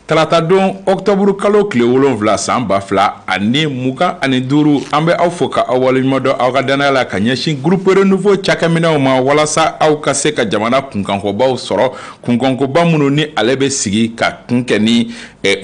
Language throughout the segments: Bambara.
Talata don octobre kalo tile 7 san 2025 an bɛ aw fo ka aw waleɲuman dɔn aw ka danaya la ka ɲɛsin groupe renouveau cakɛminɛw ma walasa aw ka se ka jamana kunkankobaw sɔrɔ kunkankoba minnu ni ale bɛ sigi ka kunkɛ ni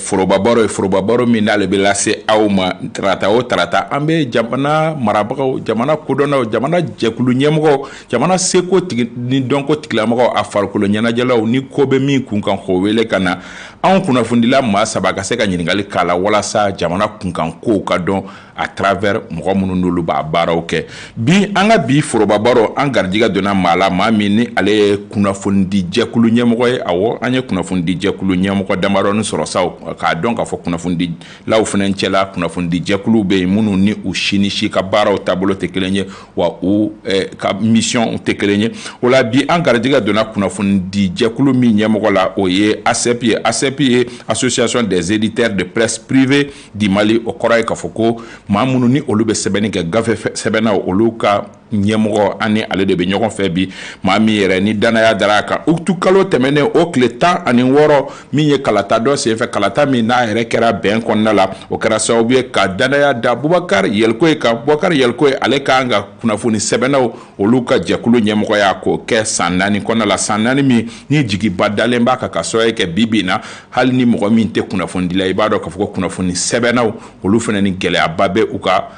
forobabaro ye forobabaro min n'ale bɛ lase aw ma tarata o tarata an bɛ jamana marabagaw jamana kodɔnnaw jamana jɛkulu ɲɛmɔgɔw jamana seko ni dɔnko tigilamɔgɔw a farikolo ɲɛnajɛlaw ni ko bɛ min kunkan k'o wele ka na anw kunnafondila maa saba ka se ka ɲininkali k'a la walasa jamana kunkankow ka dɔn à travers mɔgɔ minnu n'olu b'a baaraw kɛ bi an ka bi forobabaro an garijɛgɛ donna maa la maa min ni ale ye kunnafoni jɛkulu ɲɛmɔgɔ ye awɔ an ye kunnafoni jɛkulu ɲɛmɔgɔ damadɔni sɔrɔ sa k'a dɔn k'a fɔ kunnafonidilaw fana cɛla kunnafoni jɛkulu bɛ yen minnu ni u si ni si ka baaraw taabolo tɛ kelen ye wa u ka mission tɛ kelen ye o la bi an garijɛgɛ donna kunnafoni jɛkulu min ɲɛmɔgɔ la o ye ACEP ye ACEP ye association des éditeurs de presse privée du Mali o kɔrɔ ye k'a fɔ ko maa minnu ni olu bɛ sɛbɛnni kɛ gafe sɛbɛnnaw olu ka ɲɛmɔgɔ ani ale de bɛ ɲɔgɔn fɛ bi maa min yɛrɛ ni danaya dara a kan utu kalo tɛmɛnen o tile 16 min ye kalata dɔ senfɛ kalata min n'a yɛrɛ kɛra bɛn kɔnɔna la o kɛra sababu ye ka danaya da Bubakari Yɛlikoyi kan Bubakari Yɛlikoyi ale kan ka kunnafoni sɛbɛnnaw olu ka jɛkulu ɲɛmɔgɔya k'o kɛ san 4 kɔnɔna la san 4 min ni jigiba dalen b'a kan ka sababu kɛ bi in na hali ni mɔgɔ min tɛ kunnafoni dila i b'a dɔn k'a fɔ ko kunnafoni sɛbɛnnaw olu fana ni gɛlɛyaba bɛ u ka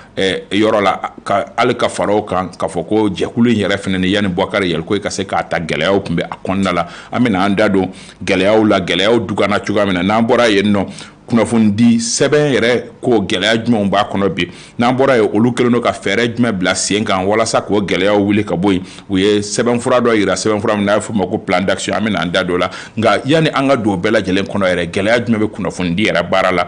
yɔrɔ la ka hali ka fara o kan k'a fɔ ko jɛkulu in yɛrɛ fana ni yanni Bubakari Yɛlikoyi ka se k'a ta gɛlɛyaw tun bɛ a kɔnɔna la an bɛna an da don gɛlɛyaw la gɛlɛyaw dugana cogoya min na n'an bɔra yen nɔ kunnafoni sɛbɛn yɛrɛ ko gɛlɛya jumɛnw b'a kɔnɔ bi n'an bɔra yen olu kɛlen don ka fɛɛrɛ jumɛn bila sen kan walasa k'o gɛlɛyaw wuli ka bɔ yen u ye sɛbɛnfura dɔ yira sɛbɛnfura min n'a bɛ f'o ma ko plan d'action an bɛna an da don o la nka yanni an ka don o bɛɛ lajɛlen kɔnɔ yɛrɛ gɛlɛya jumɛn bɛ kunnafoni yɛrɛ baara la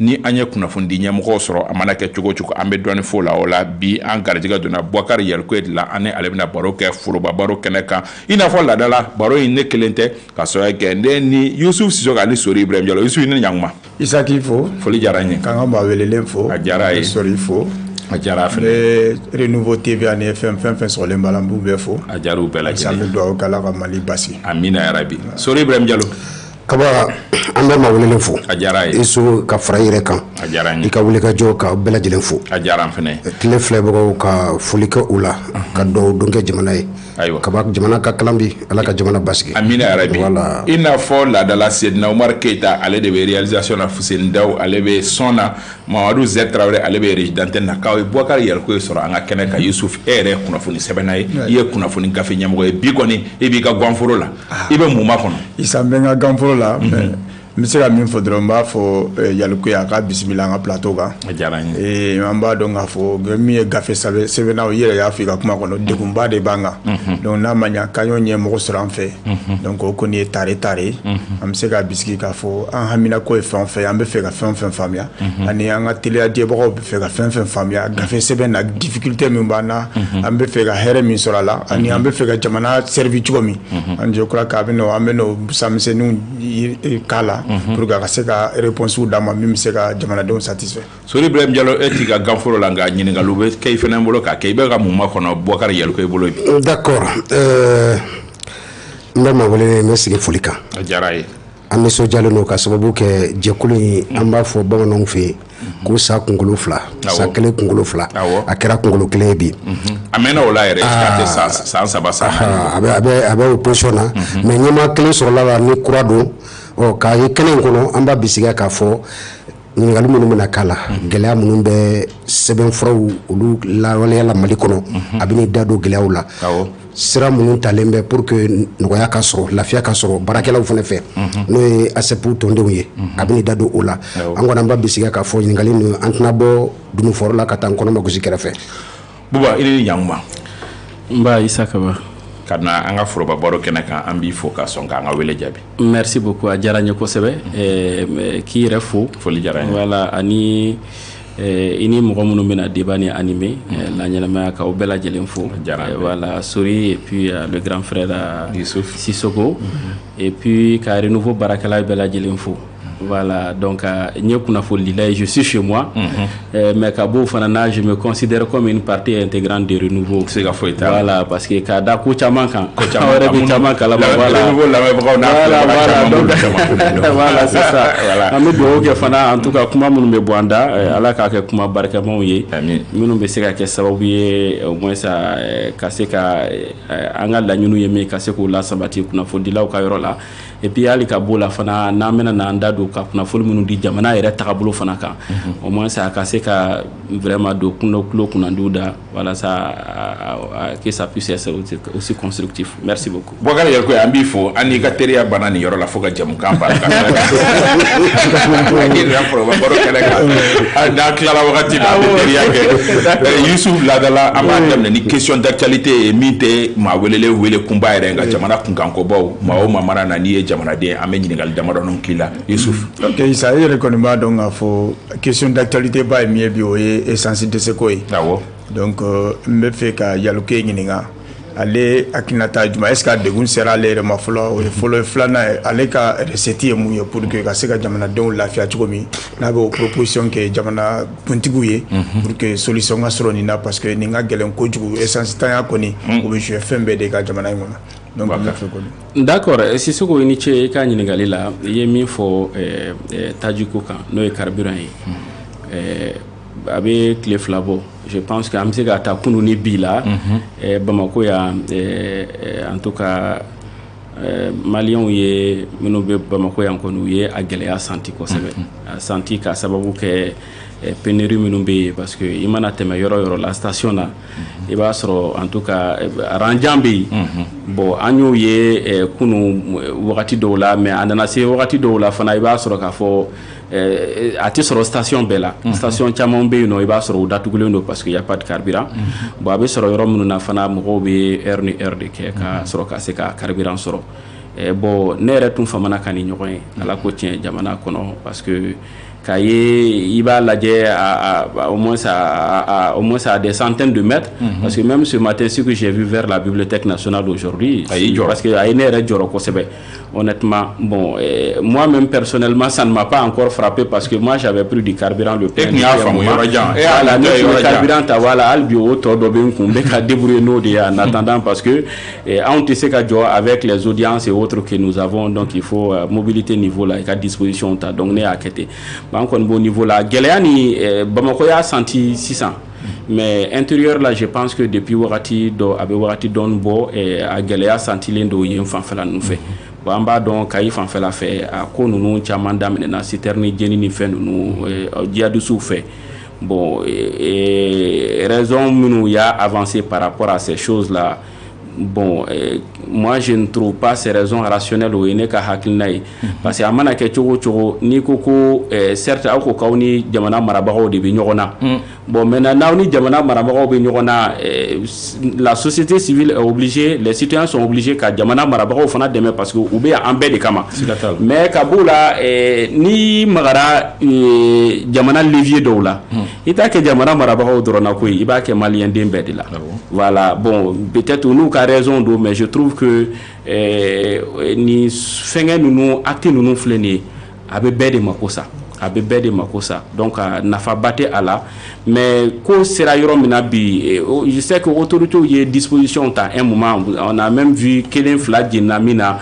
ni an ye kunnafoni ɲɛmɔgɔw sɔrɔ a mana kɛ cogo o cogo an bɛ dɔɔni fo la o la bi an garijɛgɛ donna Bubakari Yɛlikoyi de la an ni ale bɛna baro kɛ foroba baro kɛnɛ kan i n'a fɔ laada la baro in ne kelen tɛ ka sɔrɔ kɛ ne ni Yusuf Sisogo ani Sori Ibrahim Jalo Yusuf ni ɲankuma Isaki fo foli diyara n ye k'an ka maa welelen fo a diyara ye Sori fo a diyara fana Renouveau TV ani FM fɛn sɔgɔlen b'a la n b'u bɛɛ fo a diyara u bɛɛ lajɛlen an bɛ dugawu kɛ Ala ka Mali basi amina yarabi Sori Ibrahim Jalo kaba an bɛ maa welelen fo a diyara ye Isu ka fara i yɛrɛ kan a diyara n ye i ka wuli ka jɔ ka bɛɛ lajɛlen fo a diyara n fana ye tile filɛbagaw ka foli kɛ u la ka dɔw don kɛ jamana ye ayiwa kaba jamana ka kalan bi Ala ka jamana basigi amina yarabi i n'a fɔ laadala Sedina Umar Keita ale de bɛ réalisation na Fuseni Daw ale bɛ son na Mamadu Z Traoré ale bɛ régie d'antenne na k'aw ye Bubakari Yɛlikoyi sɔrɔ an ka kɛnɛ kan Yusuf e yɛrɛ kunnafoni sɛbɛnna ye i ye kunnafoni gafe ɲɛmɔgɔ ye bi kɔni i b'i ka ganforo la i bɛ mun ma kɔnɔ Isa n bɛ n ka ganforo la n bɛ se ka min fɔ dɔrɔn n b'a fɔ Yɛlikoyi a ka bisimila an ka plateau kan a diyara n ye an b'a dɔn k'a fɔ min ye gafe sɛbɛnnaw i yɛrɛ y'a fɔ i ka kuma kɔnɔ degunba de b'an kan donc n'a ma ɲa k'an y'o ɲɛmɔgɔ sɔrɔ an fɛ donc o kɔni ye tare an bɛ se ka bisigi k'a fɔ an haminako ye fɛn o fɛn an bɛ fɛ ka fɛn o fɛn faamuya ani an ka teliya dibagaw bɛ fɛ ka fɛn o fɛn faamuya gafe sɛbɛn na difficulté min b'an na an bɛ fɛ ka hɛrɛ min sɔrɔ a la ani an bɛ fɛ ka jamana servi cogo min je crois que an bɛ n'o samisɛnninw k'a la pour que a ka se ka réponse d'a ma min bɛ se ka jamanadenw satisfait Sori Ibrahim Jalo e t'i ka ganforo la nka ɲininkaliw bɛ kɛ i fana bolo k'a kɛ i bɛ ka mun ma kɔnɔ Bubakari Yɛlikoyi bolo bi d'accord n bɛ maa welelen n bɛ sigi foli kan a diyara ye an nisɔndiyalen don ka sababu kɛ jɛkulu in an b'a fɔ bamananw fɛ yen ko sa kunkolo 2 sa kelen kunkolo 2 a kɛra kunkolo 1 ye bi a mɛnna o la yɛrɛ k'a tɛ san 3 san 4 a bɛ o position na mais ɲɛmaa kelen sɔrɔla la ni kura don k'a ye kɛnɛ in kɔnɔ an b'a bisigiya k'a fɔ ɲininkali minnu bɛna k'a la gɛlɛya minnu bɛ sɛbɛnfuraw olu lawaleya la Mali kɔnɔ a bɛ n'i da don gɛlɛyaw la sira minnu talen bɛ pour que nɔgɔya ka sɔrɔ lafiya ka sɔrɔ baarakɛlaw fana fɛ n'o ye ACEP tɔndenw ye a bɛ n'i da don o la an kɔni an b'a bisigiya k'a fɔ ɲininkali ninnu an tɛna bɔ dunufɔrɔ la ka taa n kɔnɔ magosi kɛrɛfɛ Buba i ni ɲankuma n b'a Isa Kaba ka na an ka foroba baro kɛnɛ kan an b'i fo ka sɔn k'an ka wele jaabi merci beaucoup a diyara n ye kosɛbɛ k'i yɛrɛ fo foli diyara n ye voilà ani i ni mɔgɔ minnu bɛna débat ni animé la ɲɛnamaya k'aw bɛɛ lajɛlen fo voilà Sori et puis le grand frère Yusuf Sisogo et puis ka renouveau baarakɛla bɛɛ lajɛlen fo Voilà, donc je suis chez moi. Mais Kabo Fanana, je me considère comme une partie intégrante du renouveau. C'est la faute. Voilà, parce que Kada Kouchamankan. Voilà, c'est ça. En tout cas, comment nous me boanda, Allah ka ke kuma barkamon ye. Nous be se ka ke sababu ye au moins ça kase ka anga la nyunu ye me kase ko la sabati kuna fodila ka yoro la. Et puis ali ka bola fana na mena na ndado ka kuna fol munu di jamana yere takabulu fana kan. Au moins ça kase ka vraiment do kuno klo kuna nduda voilà ça que ça puisse être aussi constructif. Merci beaucoup. Bokar yerko ambi fo ani ka teriya banani yoro la foka jamu kan ba. Youssouf Ladala amandam ni question d'actualité mite ma wele kumba erenga jamana kunkanko baw ma o mamara na ni jamana de amenyi ngal damaro non kila Youssouf. OK, ça y est reconnaît donc fo question d'actualité ba mi bi o essence de ce koy. Donc me fait ka yaluke ngininga ale akinata juma est-ce que degun sera le ma folo flana ale ka recette mu yo pour que ka se ka jamana don lafiya cogomi na go proposition que jamana puntigu ye pour que solution ga soro ni na parce que ni nga gelen ko jugu essence tan ya koni o be je fembe de ka jamana ngona donc d'accord si ce ko ni che ka ni ngali la ye mi fo tajuko kan no e carburant yi avec les flabos je pense que amse ga ta kunu ni bila Bamako ya en tout cas Maliens ye mino be Bamako ya konu ye ageleya santi ko sebe santi ka sababu ke pénurie minu be parce que imana teme yoro la station na e ba soro en tout cas ranjambi bon anyo ye kunu wakati dola mais andana se wakati dola fana e ba soro ka fo ati soro station bela station chamon be no e ba soro datugulendo parce que y a pas de carburant bon abe soro yoro minu na fana mo be heure de ke ka soro ka se ka carburant soro bon nere tun famana kani nyokoy ala ko tien jamana kono parce que il va au moins à des centaines de mètres parce que même ce matin ce que j'ai vu vers la bibliothèque nationale aujourd'hui parce que honnêtement bon moi-même personnellement ça ne m'a pas encore frappé parce que moi j'avais pris du carburant le carburant voilà albio to do ben ko be ka débrouiller nous en attendant parce que on te sait avec les audiences et autres que nous avons donc il faut mobilité niveau là à disposition donc né à côté donc au bon niveau là Geleani Bamako a senti 600 mais intérieur là je pense que depuis wakati do abe wakati don bo a Gelea senti lendo yin fanfela nous fait bamba donc kay fanfela fait a ko nunu chaman damene na citerne jeni ni fait nous diadu sou fait bon raison nous y a avancé par rapport à ces choses là. Bon, moi je ne trouve pas ces raisons rationnelles ou ene ka hakilnai parce que amana ke chogo ni koko certes ako kawni jamana marabago de bi nyogona bon maintenant ni jamana marabago bi nyogona la société civile est obligée, les citoyens sont obligés ka jamana marabago fana deme parce que oube en be de kama mais kabula ni magara jamana levier doula ita ke jamana marabago dorona ko iba ke malien dembe de la voilà bon peut-être nous raison d'eau mais je trouve que ni fengen nous acte nous flené abe bede makosa donc nafa baté ala mais ko sera yoro minabi je sais que autorité y disposition ta un moment on a même vu Kelen Flat Dinamina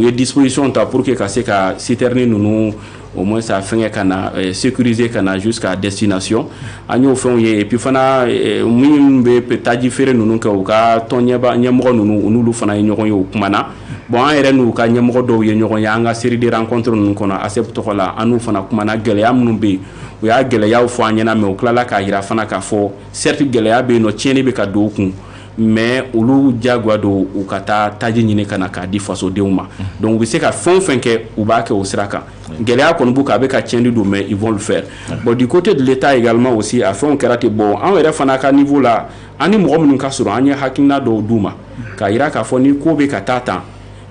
y disposition ta pour que casser ka citerne nous au moins ça fait kana sécuriser kana jusqu'à destination agno fon ye et puis fana mumbe petaji fere nunu ka uka tonyeba nyamro nunu lu fana nyoko yo kumana bon ere nu ka nyamro do ye nyoko yanga série de rencontres nunu kono accepte ko la anu fana kumana gele ya munumbe o ya gele ya fo anyana me o klala ka ira fana ka fo certes gele ya be no tieni be ka do kun mais olu jagwa do ukata taji nyine kana ka di faso deuma donc we sait ka fon fenke ou ba ke o siraka gelea kon buka be ka tiendi do mais ils vont le faire bon du côté de l'état également aussi a fait un karaté bon en vrai fana ka niveau là ani mo mun ka suru anya hakina do duma ka ira ka fo ni ko be ka tata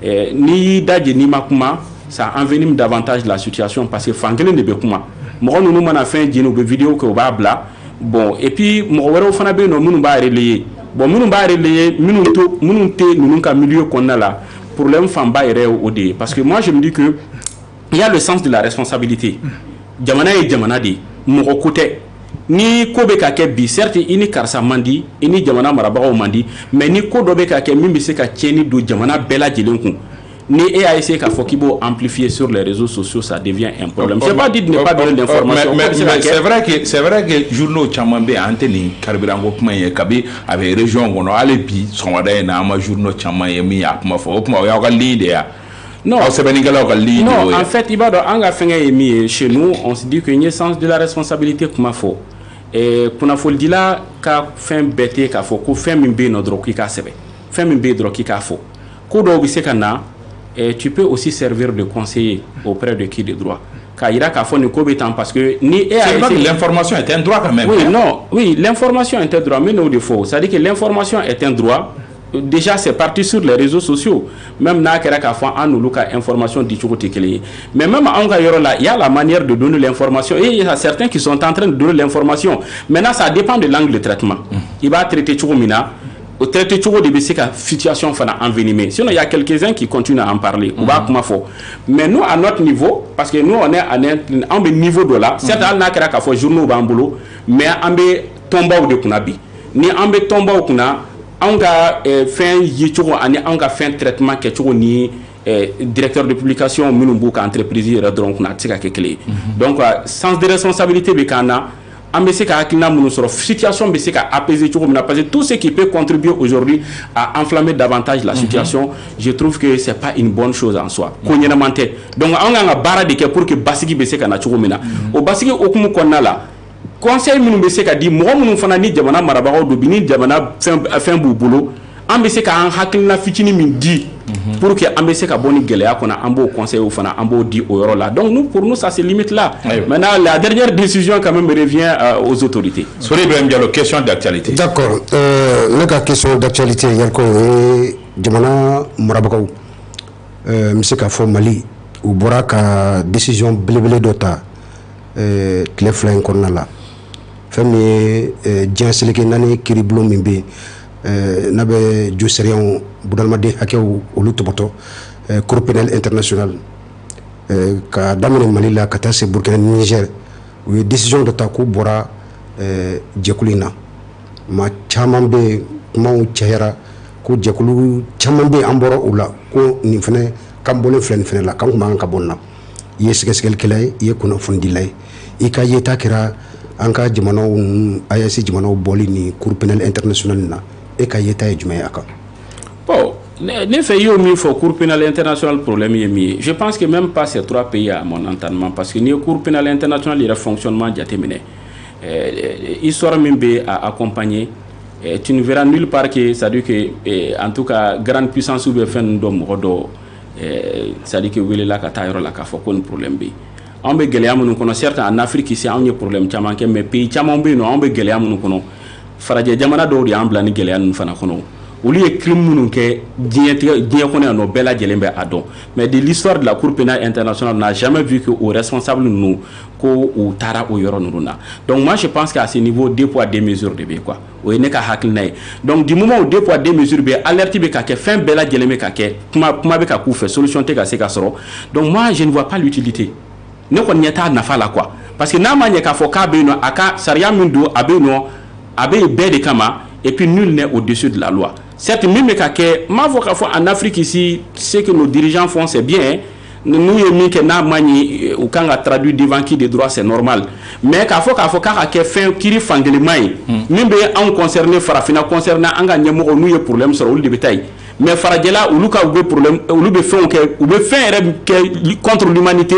ni daji ni makuma ça envenime davantage la situation parce que fangele ne be kuma mo nunu mana fin jinu be vidéo ko ba bla bon et puis mo wero fana be no munu ba relayer bon minnu b'a relayer minnu te ninnu ka milieu kɔnɔna la problème fanba yɛrɛ o de parce que moi je me dis que il y a le sens de la responsabilité. Jamana est jamana di moko kote ni ko be ka ke bi certes ini karsa mandi ini jamana marabagaw mandi mais ni ko do be ka ke min be se ka tieni do jamana bela jelen kun ni essayé qu'à faut qu'il faut amplifier sur les réseaux sociaux, ça devient un problème. C'est pas dit de ne pas donner d'informations. Mais c'est vrai que journaux chamambe anteni carburant kuma ye kabi avec région gono alebi sonwada na ma journaux chamaye mi ya kuma fo kuma ya ga leader ya. Non, en fait, chez nous, on se dit qu'il y a un sens de la responsabilité comme faut. Et qu'on faut dire là qu'à fin bête qu'à faut qu'on fait une bonne drogue qui a sebe, fait une bonne drogue qui a faut. Qu'on doit aussi et tu peux aussi servir de conseiller auprès de qui de droit. Car il y a qu'à faire une compétence parce que ni l'information est un droit quand même. Oui, non, oui, l'information est un droit, mais non de faux. C'est-à-dire que l'information est un droit. Déjà c'est parti sur les réseaux sociaux même na kera ka fa anu luka information di choko tekele mais même en gayoro là il y a la manière de donner l'information et il y a certains qui sont en train de donner l'information maintenant ça dépend de l'angle de traitement il va traiter choko mina au traiter choko de bisika situation fana envenimée sinon il y a quelques-uns qui continuent à en parler ou ba kuma fo mais nous à notre niveau parce que nous on est à un niveau de là certains na kera ka fo journaux ba mbulo mais ambe tomba ou de kunabi ni ambe tomba ou kuna on a fait un fin traitement qui est directeur de publication minumbu entreprise donc donc sens de responsabilité bekana ambese ka akina munu soro situation bese ka apaiser parce que tout ce qui peut contribuer aujourd'hui à enflammer davantage la situation je trouve que c'est pas une bonne chose en soi donc on a bara de pour que basiki bese ka na chugomina o basiki okumu konna la conseil minnu be se ka di mɔgɔ minnu fana ni jamana marabagaw do bi ni jamana fɛn b'u bolo an be se ka an hakilina fitini min di pour que an be se ka bɔ ni gɛlɛya kɔnɔ an b'o conseil fana an b'o di o yɔrɔ la donc nous pour nous ça se limite là maintenant la dernière décision quand même revient aux autorités. Sori Ibrahim Diallo, question d'actualité. D'accord, ne ka question d'actualité yalko jamana marabagaw me se ka fɔ Mali u bɔra ka décision belebele dɔ ta tile fila in kɔnɔna la fɛn min ye diɲɛ seleke naani kiiribulon min bɛ yen n'a bɛ jo sariyaw bunadamaden hakɛw olu tɔbɔtɔ cour pénale internationale ka daminɛ Mali la ka taa se Burkina ni Niger u ye décision dɔ ta k'u bɔra jɛkulu in na maa caman bɛ yen kumaw cayara ko jɛkulu caman bɛ yen an bɔra u la ko nin fana kan bɔlen filɛ nin fana la kan kun man kan ka bɔ nin na i ye sɛgɛsɛgɛlikɛla ye i ye kunnafonidila ye i ka yeta kɛra an ka jamanaw AES jamanaw bɔli ni cour pénale internationale na e ka yeta ye jumɛn ye a kan. Bon, ne fɛ y'o min fɔ cour pénale internationale problème ye min ye je pense que même pas ces trois pays à mon entendement parce que ni ye cour pénale internationale yɛrɛ fonctionnement jateminɛ histoire min bɛ a accompagner tu ne verras nulle part que c'est à dire que en tout cas grande puissance ou bien fɛn dɔ mɔgɔ dɔ c'est-à-dire que welela ka taa yɔrɔ la k'a fɔ ko ni problème bɛ yen an bɛ gɛlɛya minnu kɔnɔ certes en Afrique ici anw ye problème caman kɛ mais pays caman bɛ yen nɔ anw bɛ gɛlɛya minnu kɔnɔ farajɛ jamana dɔw de y'an bila ni gɛlɛya ninnu fana kɔnɔ olu ye crime minnu kɛ diɲɛ kɔnɔ yan nɔ bɛɛ lajɛlen bɛ a dɔn mais de l'histoire de la cour pénale internationale n'a jamais vu que aux responsables ninnu ko u taara o yɔrɔ ninnu na donc moi je pense qu'à ce niveau deux poids deux mesures de bɛ quoi o ye ne ka hakilina ye donc du moment où deux poids deux mesures bɛ alerte bɛ ka kɛ fɛn bɛɛ lajɛlen bɛ ka kɛ kuma bɛ ka k'u fɛ solution tɛ ka se ka sɔrɔ donc moi je ne vois pas l'utilité ne kɔni ɲɛ t'a nafa la quoi parce que n'a ma ɲɛ k'a fɔ k'a bɛ yen nɔ a ka sariya min don a bɛ yen nɔ a bɛ yen bɛɛ de kama et puis nul n'est au-dessus de la loi certes min bɛ ka kɛ m'a fɔ k'a fɔ en Afrique ici ce que nos dirigeants font c'est bien nous ye min kɛ n'a ma ɲi u kan ka traduire devant qui de droit c'est normal mais k'a fɔ k'a ka kɛ fɛn kiiri fankeleman ye min bɛ anw concerné farafinna concerné an ka ɲɛmɔgɔ n'u ye problème sɔrɔ olu de bɛ taa yen mais farajɛla olu ka u bɛ problème olu bɛ fɛnw kɛ u bɛ fɛn yɛrɛ kɛ contre l'humanité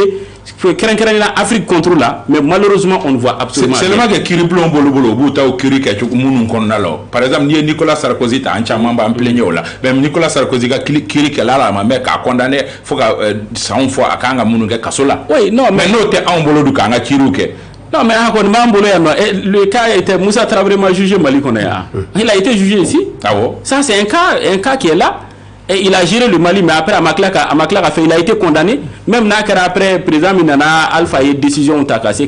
kɛrɛnkɛrɛnnenya Afrique contre la mais malheureusement on ne voit absolument c'est seulement que kiiribulon bolo u b'u ta o kiiri kɛ minnu kɔnɔna la par exemple n'i ye Nicolas Sarkozy ta an caman b'an plaigner o la même Nicolas Sarkozy ka kiiri kɛla la a ma mɛn k'a condamné fo ka sanw fɔ a kan ka minnu kɛ kaso la oui non mais n'o tɛ anw bolo dun k'an ka kiiriw kɛ. Non mais encore m'an bolo yan nɔ le cas était Moussa Traoré m'a jugé Mali kɔnɔ yan il a été jugé ici ça c'est un cas qui est là. Et il a géré le Mali, mais après, à Maklaka il a été condamné. Même après, président Minana, Alpha a eu décision de Takase,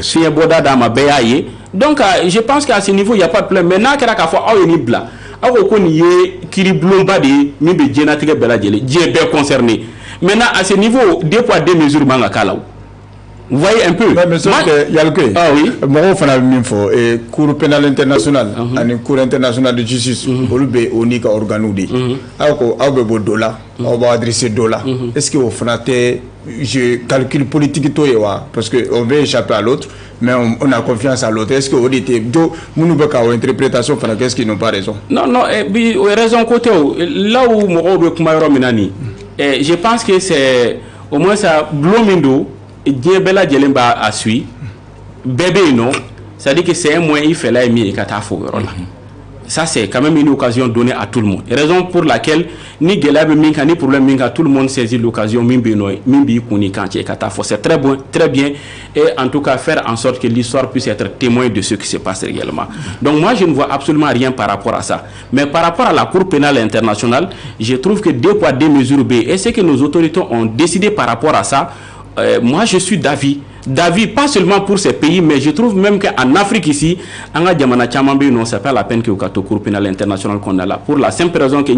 qui a Boda dans ma BAE. Donc, je pense qu'à ce niveau, il n'y a pas de problème. Maintenant, il y a une il y a Kiri Blomba de Mimbe Djenatique Beladjele, Djé concerné. Maintenant, à ce niveau, 2 poids 2 mesures, vous voyez un peu. Mais sauf que, il y a le ah oui. Moi, on a même fois, et Cour pénale internationale, et Cour internationale de justice, on est organoudi. Alors, on dollar, on va adresser dollar. Est-ce que vous faites, je calcule politique tout parce qu'on veut échapper à l'autre, mais on a confiance à l'autre. Est-ce que vous dites, nous n'avons pas interprétation, qu'est-ce qu'ils n'ont pas raison? Non, non, raison côté là où je pense que c'est au moins ça blomindo. Diabela Djelemba a suivi bébé non, c'est-à-dire que c'est un moyen il fait là et katafo. Ça c'est quand même une occasion donnée à tout le monde. Raison pour laquelle ni Gelab Minka ni problème Minka, tout le monde saisit l'occasion Mimbi Kuni Kanti katafo. C'est très bon, très bien, et en tout cas faire en sorte que l'histoire puisse être témoin de ce qui se passe réellement. Donc moi je ne vois absolument rien par rapport à ça. Mais par rapport à la Cour pénale internationale, je trouve que 2 poids 2 mesures B, et ce que nos autorités ont décidé par rapport à ça. Moi je suis d'avis pas seulement pour ces pays, mais je trouve même qu'en Afrique ici, c'est pas la peine que au Cour pénale internationale qu'on a là, pour la simple raison que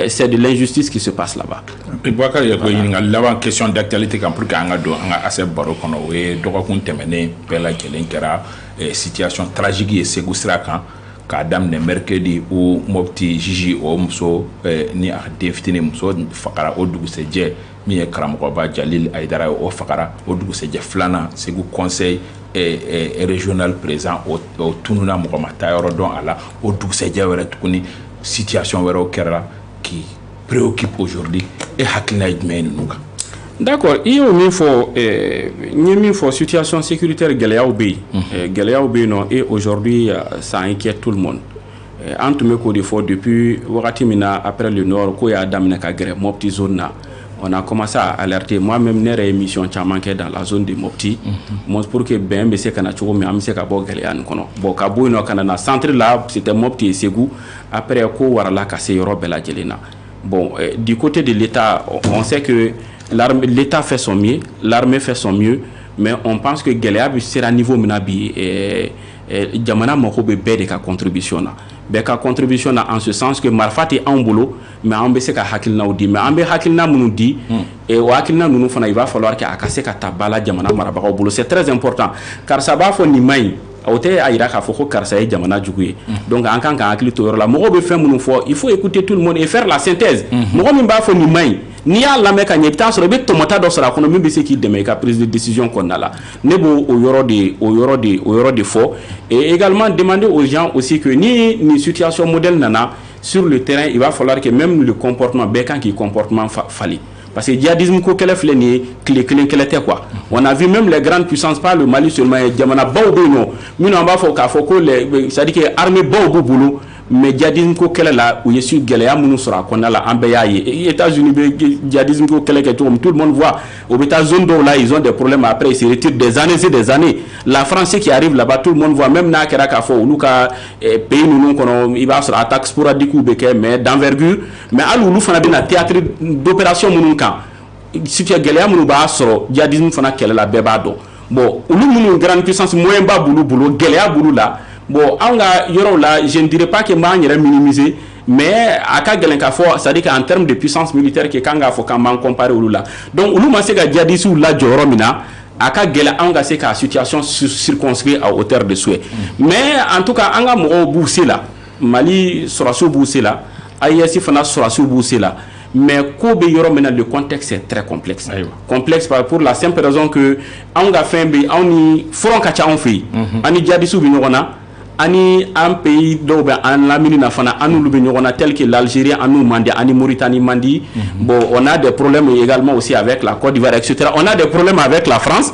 c'est de l'injustice qui se passe là-bas. La question d'actualité pour assez baro situation tragique et Kadam ne mercredi ou mopti jiji o muso ni a defitini muso fakara o dugusejɛ min ye karamɔgɔba Jalil Aidara o fakara o dugusejɛ filanan Segu conseil régional présent o tununa mɔgɔ ma taa yɔrɔ dɔn a la o dugusejɛ wɛrɛ tuguni situation wɛrɛw kɛra qui préoccupe aujourd'hui et hakilina ye jumɛn ninnu kan? D'accord, il y a une situation sécuritaire non, et aujourd'hui ça inquiète tout le monde. En tout cas, depuis après le Nord, on a commencé à alerter. Moi-même, j'ai une émission dans la zone de Mopti. Pour que BMB se centre là, c'était Mopti et Ségou. Après, bon, du côté de l'État, on sait que l'État fait son mieux, l'armée fait son mieux, mais on pense que Guéléab sera niveau Minabi et Djamana Mokobe Bede ka contribution en ce sens que Marfat est en boulot, mais on baisse ka hakilna ou dit, mais on baisse hakilna mounou dit, et au hakilna mounou fana il va falloir qu'il y ait tabala Djamana Marabaka au boulot. C'est très important, car ça va faire ni main. Donc en tant qu'acteur la il faut écouter tout le monde et faire la synthèse. Ni à la mécanique sur le tomata dans la économie de ce qui demeure la prise de décision qu'on a là nebo au euro de faux, et également demander aux gens aussi que ni une situation modèle nana sur le terrain, il va falloir que même le comportement bécan qui comportement fallait. Parce que le djihadisme, on a vu même les grandes puissances, pas le Mali seulement, c'est-à-dire que l'armée boulot, mais le djihadisme, là, où je suis Galéa, les États-Unis, le djihadisme, tout le monde voit. Aux États-Unis, là, ils ont des problèmes après, ils se retirent des années et des années. La France qui arrive là-bas, tout le monde voit, même na Kerakafo, ou Luka, pays, il va sur attaque sporadique, mais d'envergure, mais à l'oulou, on a bien un théâtre d'opération. Si tu as galère, mon bas sort, djihadisme fana qu'elle la bébado. Bon, une grande puissance moyen bas boulot, galère boulot là. Bon, je ne dirais pas que man est minimisé, mais à Kagalenka, c'est-à-dire qu'en termes de puissance militaire, que Kanga faut quand même comparer au là. Donc, nous c'est que djihadisme là, Joromina, à Kagela, anga c'est que situation circonscrite à hauteur de souhait. Mais en tout cas, anga moro bousé là, Mali sera sous bousé là, Ayasi fana sera sous bousé là. Mais le contexte est très complexe. Complexe pour la simple raison que on a fait un pays, ani un pays en lamine nafana anu lubenyona tel que l'Algérie anu mandi ani Mauritanie mandi. Bon, on a des problèmes également aussi avec la Côte d'Ivoire, etc. On a des problèmes avec la France.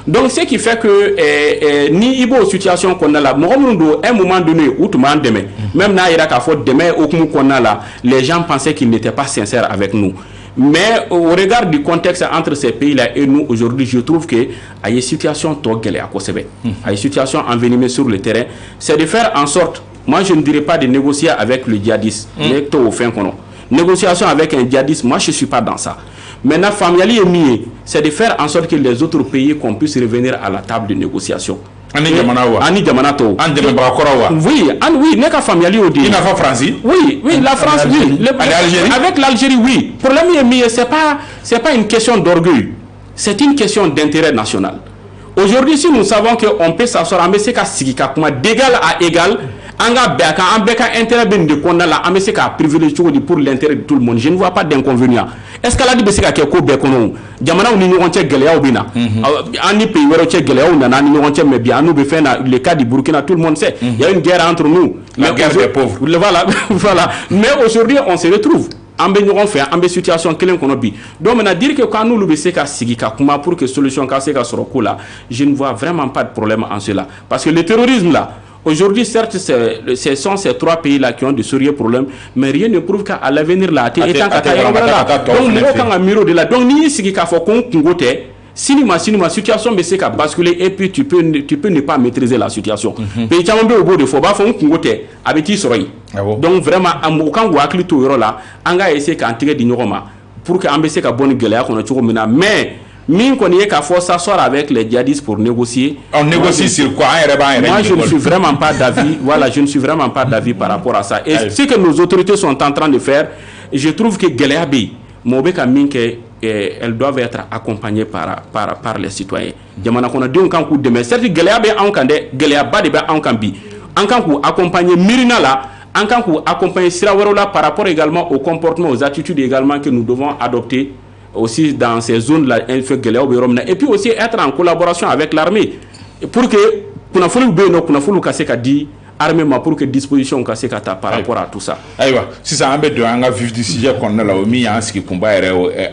Donc ce qui fait que ni ibo situation qu'on a là, un moment donné où tout le monde demain, même na ira ka faute demain au qu'on a là, les gens pensaient qu'ils n'étaient pas sincères avec nous. Mais au regard du contexte entre ces pays-là et nous, aujourd'hui, je trouve qu'il y a une situation une situation envenimée sur le terrain. C'est de faire en sorte, moi je ne dirais pas de négocier avec le djihadiste, négociation avec un djihadiste, moi je ne suis pas dans ça. Maintenant, c'est de faire en sorte que les autres pays qu'on puisse revenir à la table de négociation. Ani jamana wa. Ani jamana to. An dɛmɛbaga kɔrɔ wa. Oui, oui, ne ka faamuyali o de. I n'a fɔ Faransi. Oui, la France, oui. Avec l'Algérie, oui. Problème est mis, c'est pas une question d'orgueil. C'est une question d'intérêt national. Aujourd'hui, si nous savons qu'on peut s'asseoir, on peut s'asseoir d'égal à égal, on a intérêt de qu'on a là, on peut privilégier pour l'intérêt de tout le monde. Je ne vois pas d'inconvénient. Est-ce qu'elle a dit que c'est quelque chose Jamana ni ɲɔgɔn cɛ gɛlɛyaw bɛ na an ni pays wɛrɛw cɛ gɛlɛyaw nana ni ɲɔgɔn cɛ mais bi an n'u bɛ fɛn na le cas du Burkina tout le monde sait il y a une guerre entre nous la guerre des pauvres voilà mais aujourd'hui on se retrouve an bɛ ɲɔgɔn fɛ an bɛ situation kelen kɔnɔ bi donc maintenant dire que quand n'olu bɛ se ka sigi ka kuma pour que solution ka se ka sɔrɔ ko la je ne vois vraiment pas de problème en cela parce que le terrorisme là aujourd'hui, certes, ce sont ces trois pays-là qui ont de sérieux problèmes, mais rien ne prouve qu'à l'avenir, là, donc, ni si ma situation mais c'est qu'à basculer et puis tu peux ne pas maîtriser la situation. Pays qui au bout de faut pas faire donc vraiment, quand on a cliqué tout là, on a essayé d'en tirer du pour qu'on ait une bonne gueule mais min qu'on y est qu'à force s'asseoir avec les djihadistes pour négocier. On négocie sur quoi? Moi, je ne suis vraiment pas d'avis. Voilà, je ne suis vraiment pas d'avis par rapport à ça. Et ce que nos autorités sont en train de faire, je trouve que Geleabi, Mobeka Minke, elles doivent être accompagnées par les citoyens. Jamana qu'on a dit un coup de mais certes Geleabi en Kande, Geleaba de en Kambi, en Kankou accompagner Mirina là. En Kankou accompagner Sirawarola par rapport également au comportement, aux attitudes également que nous devons adopter. Aussi dans ces zones-là, et puis aussi être en collaboration avec l'armée pour que armée pour que disposition par rapport à tout ça. Si ça embête de un vif du sujet qu'on a là au milieu, ce qui combat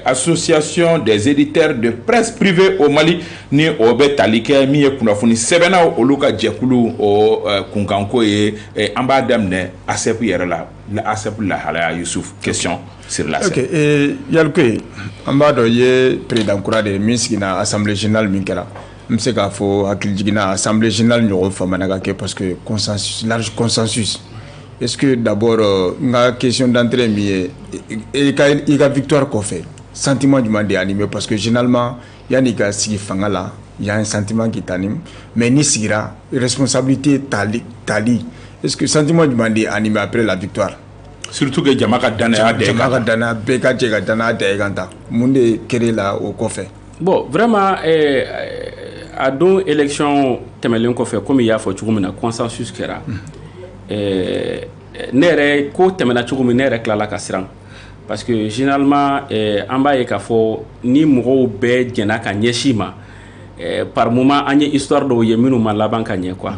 association des éditeurs de presse privée au Mali ni au Betalike mi kunafuni sebena au luka jekulu au kunkanko et ambadamne ASEP yerla la ASEP la hala Youssouf question sur la OK et yalke ambado ye président kura de miskina assemblée générale minkela m'se ka fo hakil jigina assemblée générale ñoo famana ka parce que consensus large consensus est-ce que d'abord nga question d'entrée mi et ka victoire ko fait sentiment du monde animé parce que généralement yani ka sigi fangala il y a un sentiment qui t'anime mais ni sigira responsabilité tali est-ce que sentiment du monde animé après la victoire surtout que Jamaka Dana Beka Jega Dana Deganta Munde Kerela au Kofe. Bon, vraiment, à deux élections, comme il y a fait un consensus qui est nere ko temena cogo min nere klala ka siran parce que généralement an b'a ye k'a fɔ ni mɔgɔw bɛɛ jɛna ka ɲɛsin ma par moment an ye histoire dɔw ye minnu ma laban ka ɲɛ quoi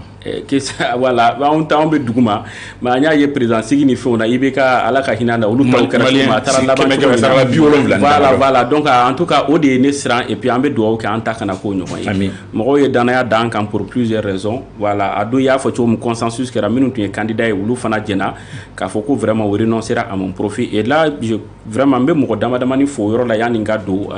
voilà anw bɛ dugu ma mais an y'a ye président sigi ni fɛnw na i bɛ ka ala ka hinɛ na olu taw kɛra cogo ma a taara laban voilà donc en tout cas o de ye ne siran et puis an bɛ dugawu kɛ an ta kana k'o ɲɔgɔn ye mɔgɔw ye danaya da an kan pour plusieurs raisons voilà a don i y'a fɔ cogo min consensus kɛra minnu tun ye candidat ye olu fana jɛna k'a fɔ ko vraiment o renoncera à mon profit et là vraiment n bɛ mɔgɔ damadamani fo o yɔrɔ la yanni n ka don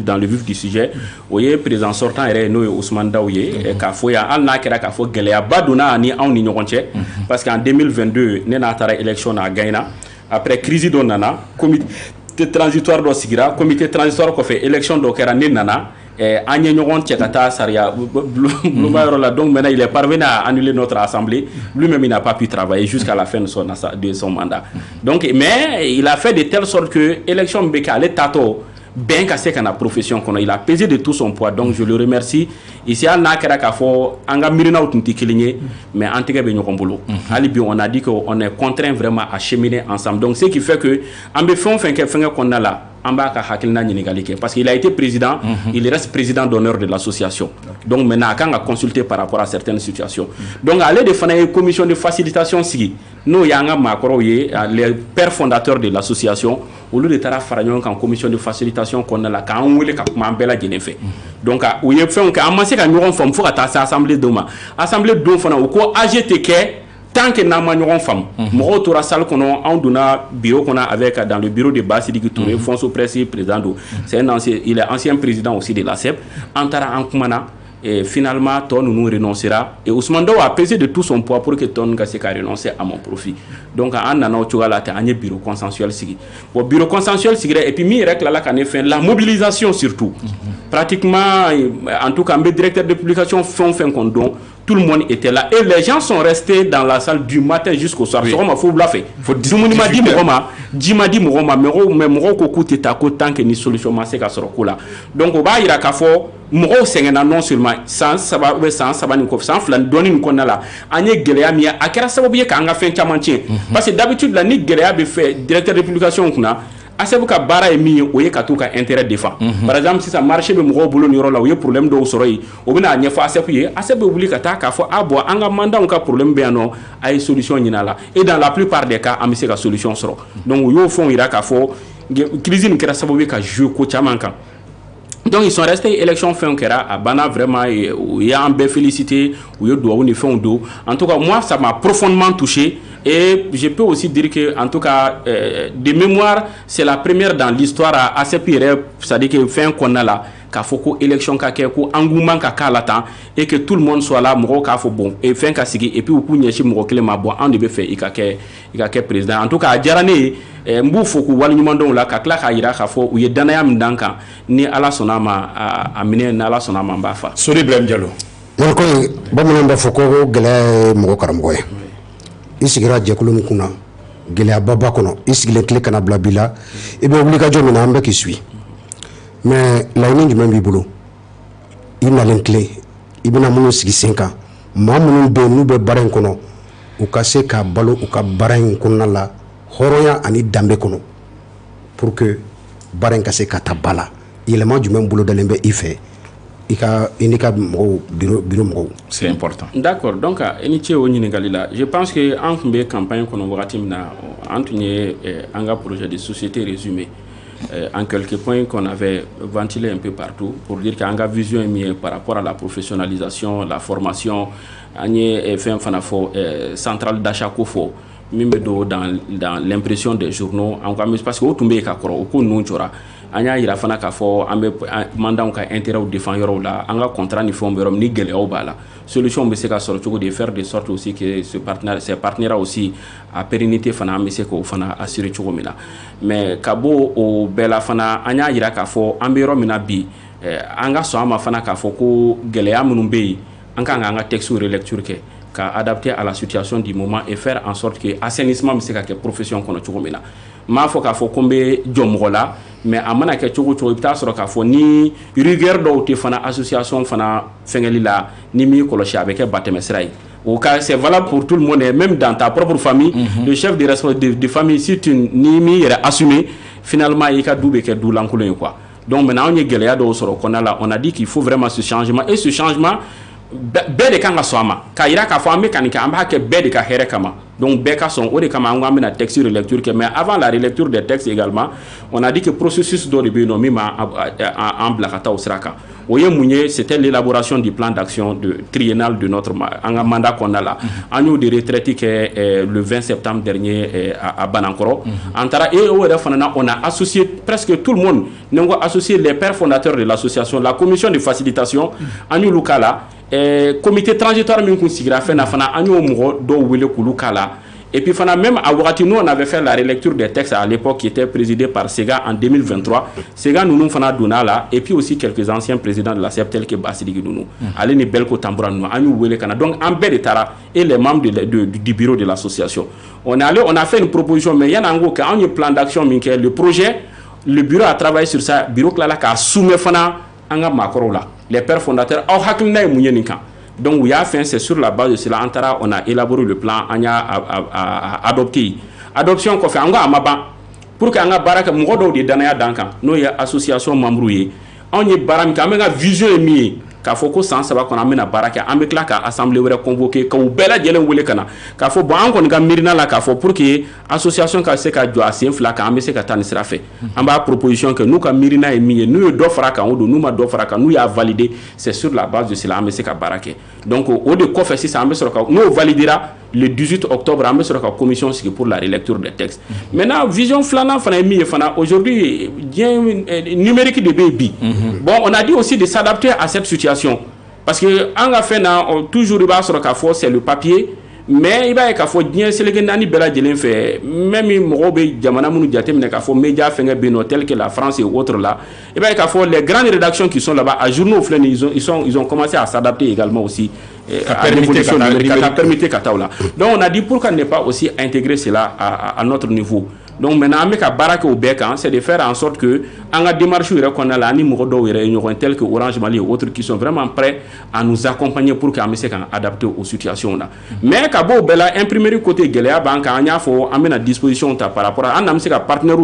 dans le vif du sujet o ye président sortant yɛrɛ n'o ye Ousmane Daw ye k'a fɔ yan hali n'a kɛra k'a fɔ gɛlɛya ba donna ni anw ni ɲɔgɔn cɛ parce qu'en 2022 ne n'a taara élection na a gagnera après crise dɔ nana comité transitoire dɔ sigira comité transitoire kɔfɛ élection dɔ kɛra ne nana an ye ɲɔgɔn cɛ ka taa sariya bulonba yɔrɔ la donc maintenant il est parvenu à annuler notre assemblée lui-même il n'a pas pu travailler jusqu'à la fin de son mandat donc mais il a fait de telle sorte que élection bɛ kɛ ale taatɔ ben ka se kana profession kono il a pesé de tout son poids donc je le remercie ici al n'a kɛra k'a fɔ an ka mirinaw tun tɛ kelen ye mais an tɛgɛ bɛ ɲɔgɔn bolo hali bi on a dit que on est contraint vraiment à cheminer ensemble donc ce qui fait que an bɛ fɛn o fɛn kɛ fɛnkɛ kɔnɔna la an b'a ka hakilina ɲininkali kɛ parce qu'il a été président il reste président d'honneur de l'association donc maintenant a kan ka consulter par rapport à certaines situations donc ale de fana ye commission de facilitation sigi n'o y'an ka maakɔrɔw ye les pères fondateurs de l'association olu de taara fara ɲɔgɔn kan commission de facilitation kɔnɔna la k'an wele ka kuma an bɛɛ lajɛlen fɛ donc u ye fɛnw kɛ an ma se ka ɲɔgɔn faamu fo ka taa se assemblée dɔw ma assemblée dɔw fana u ko AG tɛ kɛ tant que n'an ma ɲɔgɔn faamu mɔgɔw tora salle kɔnɔ anw donna bureau kɔnɔ avec dans le bureau de Basidiki Touré Fonso Presse président do il est ancien président aussi de l'ASEP an taara an kumana et finalement ton nous renoncera et Ousmane Daw a pesé de tout son poids pour que ton ka se ka renoncer à mon profit donc en nana o coga la te an ye bureau consensuel sigi bon bureau consensuel sigi et puis mi yɛrɛ tilala ka ne fɛn la mobilisation surtout pratiquement en tout cas n bɛ directeur de publication fɛn o fɛn qu'on don tout le monde était là et les gens sont restés dans la salle du matin jusqu'au soir. Oui. Faut bluffer. Dumuni ma di mɔgɔ jima di mɔgɔ ma mais mɔgɔ ko k'u tɛ taa ko tant que ni solution ma se ka sɔrɔ ko la. Donc o b'a yira k'a fɔ mɔgɔw sɛgɛnna non seulement san 3 ou san 4 nin kɔfɛ san 2 dɔɔni nin kɔnɔna la an ye gɛlɛya min ye a kɛra sababu ye k'an ka fɛn caman tiɲɛ. Parce que d'habitude la ni gɛlɛya bɛ fɛ directeur de publication kunna ASEP ka baara ye min ye o ye ka t'u ka intérêt défend. Par exemple sisan marché bɛ mɔgɔw bolo nin yɔrɔ la u ye problème dɔw sɔrɔ yen o bɛna a ɲɛfɔ ASEP ye ASEP bɛ wuli ka taa k'a fɔ a bon an ka mandanw ka problème bɛ yan nɔ a ye solution ɲini a la et dans la plupart des cas an bɛ se ka solution sɔrɔ. Donc u y'o fɛnw yira k'a fɔ crise nin kɛra sababu ye ka jouer ko caman kan. Donc ils sont restés élection fin kɛra a banna vraiment u y'an bɛɛ félicité u ye duwawu ni fɛnw don. En tout cas moi ça m'a profondément touché. Et je peux aussi dire que, en tout cas, de mémoire, c'est la première dans l'histoire à ASEP, c'est-à-dire que fin qu'on a là, qu'il faut que l'élection qu'il ko engouement qu'il et que tout le monde soit là, moro qu'il faut bon et fin qu'il et puis au coup n'y a moro qu'il m'a bon on devait faire il a président. En tout cas, à Djarane, m'bou faut que wali nyumando là qu'il a ira qu'il faut ou y danaya m'danka ni ala sonama amener ni ala sonama mbafa. Sori Ibrahim Diallo. Donc, bon mon mba faut que gele moro karamgoye. I sigira jɛkulu min kunna gɛlɛyaba ba kɔnɔ i sigilen tile kana bila bi la i bɛ wulikajɔ min na an bɛ k'i suit mais laɲini jumɛn b'i bolo i nalen tile i bɛna minnu sigi sen kan maa minnu bɛ yen n'u bɛ baara in kɔnɔ u ka se ka balo u ka baara in kɔnɔna la hɔrɔnya ani danbe kɔnɔ pour que baara in ka se ka taa ba la yɛlɛma jumɛn bolo dalen bɛ i fɛ c'est important. D'accord. Donc, je pense que en campagne un projet de société résumé en quelques points qu'on avait ventilé un peu partout pour dire qu'il y a une vision par rapport à la professionnalisation, la formation, centrale d'achat dans l'impression des journaux parce que anya ira fana ka fɔ an bɛ mandanw ka intérêt défend yɔrɔ la an ka contrat ni fɛnw bɛ yɔrɔ ni gɛlɛyaw b'a la solution bɛ se ka sɔrɔ cogo de faire de sorte aussi que ces partenaires aussi a pérennité fana an bɛ se k'o fana assurer cogo min na mais ka bɔ o bɛɛ la fana an y'a yira k'a fɔ an bɛ yɔrɔ min na bi an ka sɔn a ma fana k'a fɔ ko gɛlɛya minnu bɛ yen an kan k'an ka texte relecture kɛ ka adapter à la situation du moment et faire en sorte que assainissement bɛ se ka kɛ profession kɔnɔ cogo min na m'a fɔ k'a fɔ ko n bɛ jɔ mɔgɔ la mais a mana kɛ cogo cogo i bɛ taa sɔrɔ k'a fɔ ni rigueur dɔw tɛ fana association fana fɛngɛli la ni m'i kɔlɔsi a bɛ kɛ batɛmɛsira ye au cas c'est valable pour tout le monde et même dans ta propre famille le chef de famille si tu ni m'i yɛrɛ assumer finalement i ka du bɛ kɛ du lankolon ye quoi donc maintenant on ye gɛlɛya dɔw sɔrɔ kɔnɔna la on a dit qu'il faut vraiment ce changement et ce changement bɛɛ de kan ka sɔn a ma k'a yira k'a fɔ an bɛ ka nin kɛ an b'a kɛ bɛɛ de ka hɛrɛ kama donc bɛɛ ka sɔn o de kama an ko an bɛna texte relecture kɛ mais avant la relecture des textes également on a dit que processus dɔ de bɛ yen nɔ min b'an bila ka taa o sira kan o ye mun ye c'était l'élaboration du plan d'action triennal de notre an ka mandat kɔnɔna la an y'o de retraité kɛ le 20 septembre dernier à Banankɔrɔ an taara et o yɛrɛ fana na on a associé presque tout le monde ni n ko associé les pères fondateurs de l'association la commission de facilitation an y'olu k'a la comité transitoire min kun sigira fɛn na fana an y'o mɔgɔ dɔw wele k'olu k'a la et puis fana même à wagati nous on avait fait la relecture des textes à l'époque qui était présidé par Sega en 2023 Sega nous fana donna la et puis aussi quelques anciens présidents de la CEP tels que Basidiki Nounou ale ni Belko Tambura Nounou an y'u wele kana donc en bɛɛ de taara et les membres du bureau de l'association on a fait une proposition mais y'an an ko kɛ an ye plan d'action min kɛ le projet le bureau a travaillé sur ça bureau tilala k'a soumet fana an ka maakɔrɔw la les pères fondateurs aw hakilina ye mun ye nin kan donc y'a fait c'est sur la base de cela on a élaboré le plan on a adopté adoption kɔfɛ an ko a ma ban pour que an ka baara kɛ mɔgɔ dɔw de danaya d'an kan n'o ye association membre ye anw ye baara min kɛ an bɛ ka vision ye min ye k'a fɔ ko san 3 kɔnɔ an bɛna baara kɛ an bɛ tila ka assemblée wɛrɛ convoquer k'u bɛɛ lajɛlen wele ka na k'a fɔ bon an kɔni ka miirina la k'a fɔ pour que association ka se ka jɔ a sen fila kan an bɛ se ka taa nin sira fɛ an b'a proposition kɛ n'u ka miirina ye min ye n'u ye dɔ fara kan o don n'u ma dɔ fara kan n'u y'a valider c'est sur la base de cela an bɛ se ka baara kɛ donc o de kɔfɛ sisan an bɛ sɔrɔ ka n'o validera le 18 octobre an bɛ sɔrɔ ka commission sigi pour la relecture des textes maintenant vision filanan fana ye min ye fana aujourd'hui diɲɛ numérique de bɛ yen bi bon on a dit aussi de s'adapter à cette situation parce que an ka fɛn na toujours i b'a sɔrɔ k'a fɔ c'est le papier mais i b'a ye k'a fɔ diɲɛ seleke naani bɛɛ lajɛlen fɛ même mɔgɔw bɛ jamana minnu jateminɛ k'a fɔ média fɛngɛ bɛ yen nɔ tel que la France et autres là i b'a ye k'a fɔ les grandes rédactions qui sont là-bas à journaux filɛ nin ils ont commencé à s'adapter également aussi à l'évolution numérique, qui a permis Kataoula. Donc on a dit pourquoi ne pas aussi intégrer cela à notre niveau. Donc maintenant, avec la baraque au bec, c'est de faire en sorte que en la démarche qu'on a là, tels que Orange Mali et autres qui sont vraiment prêts à nous accompagner pour qu'on puisse adapter aux situations là. Mais Kabo Bella imprimerie côté Guéléa Banque, on faut amener à disposition par rapport à un partenaire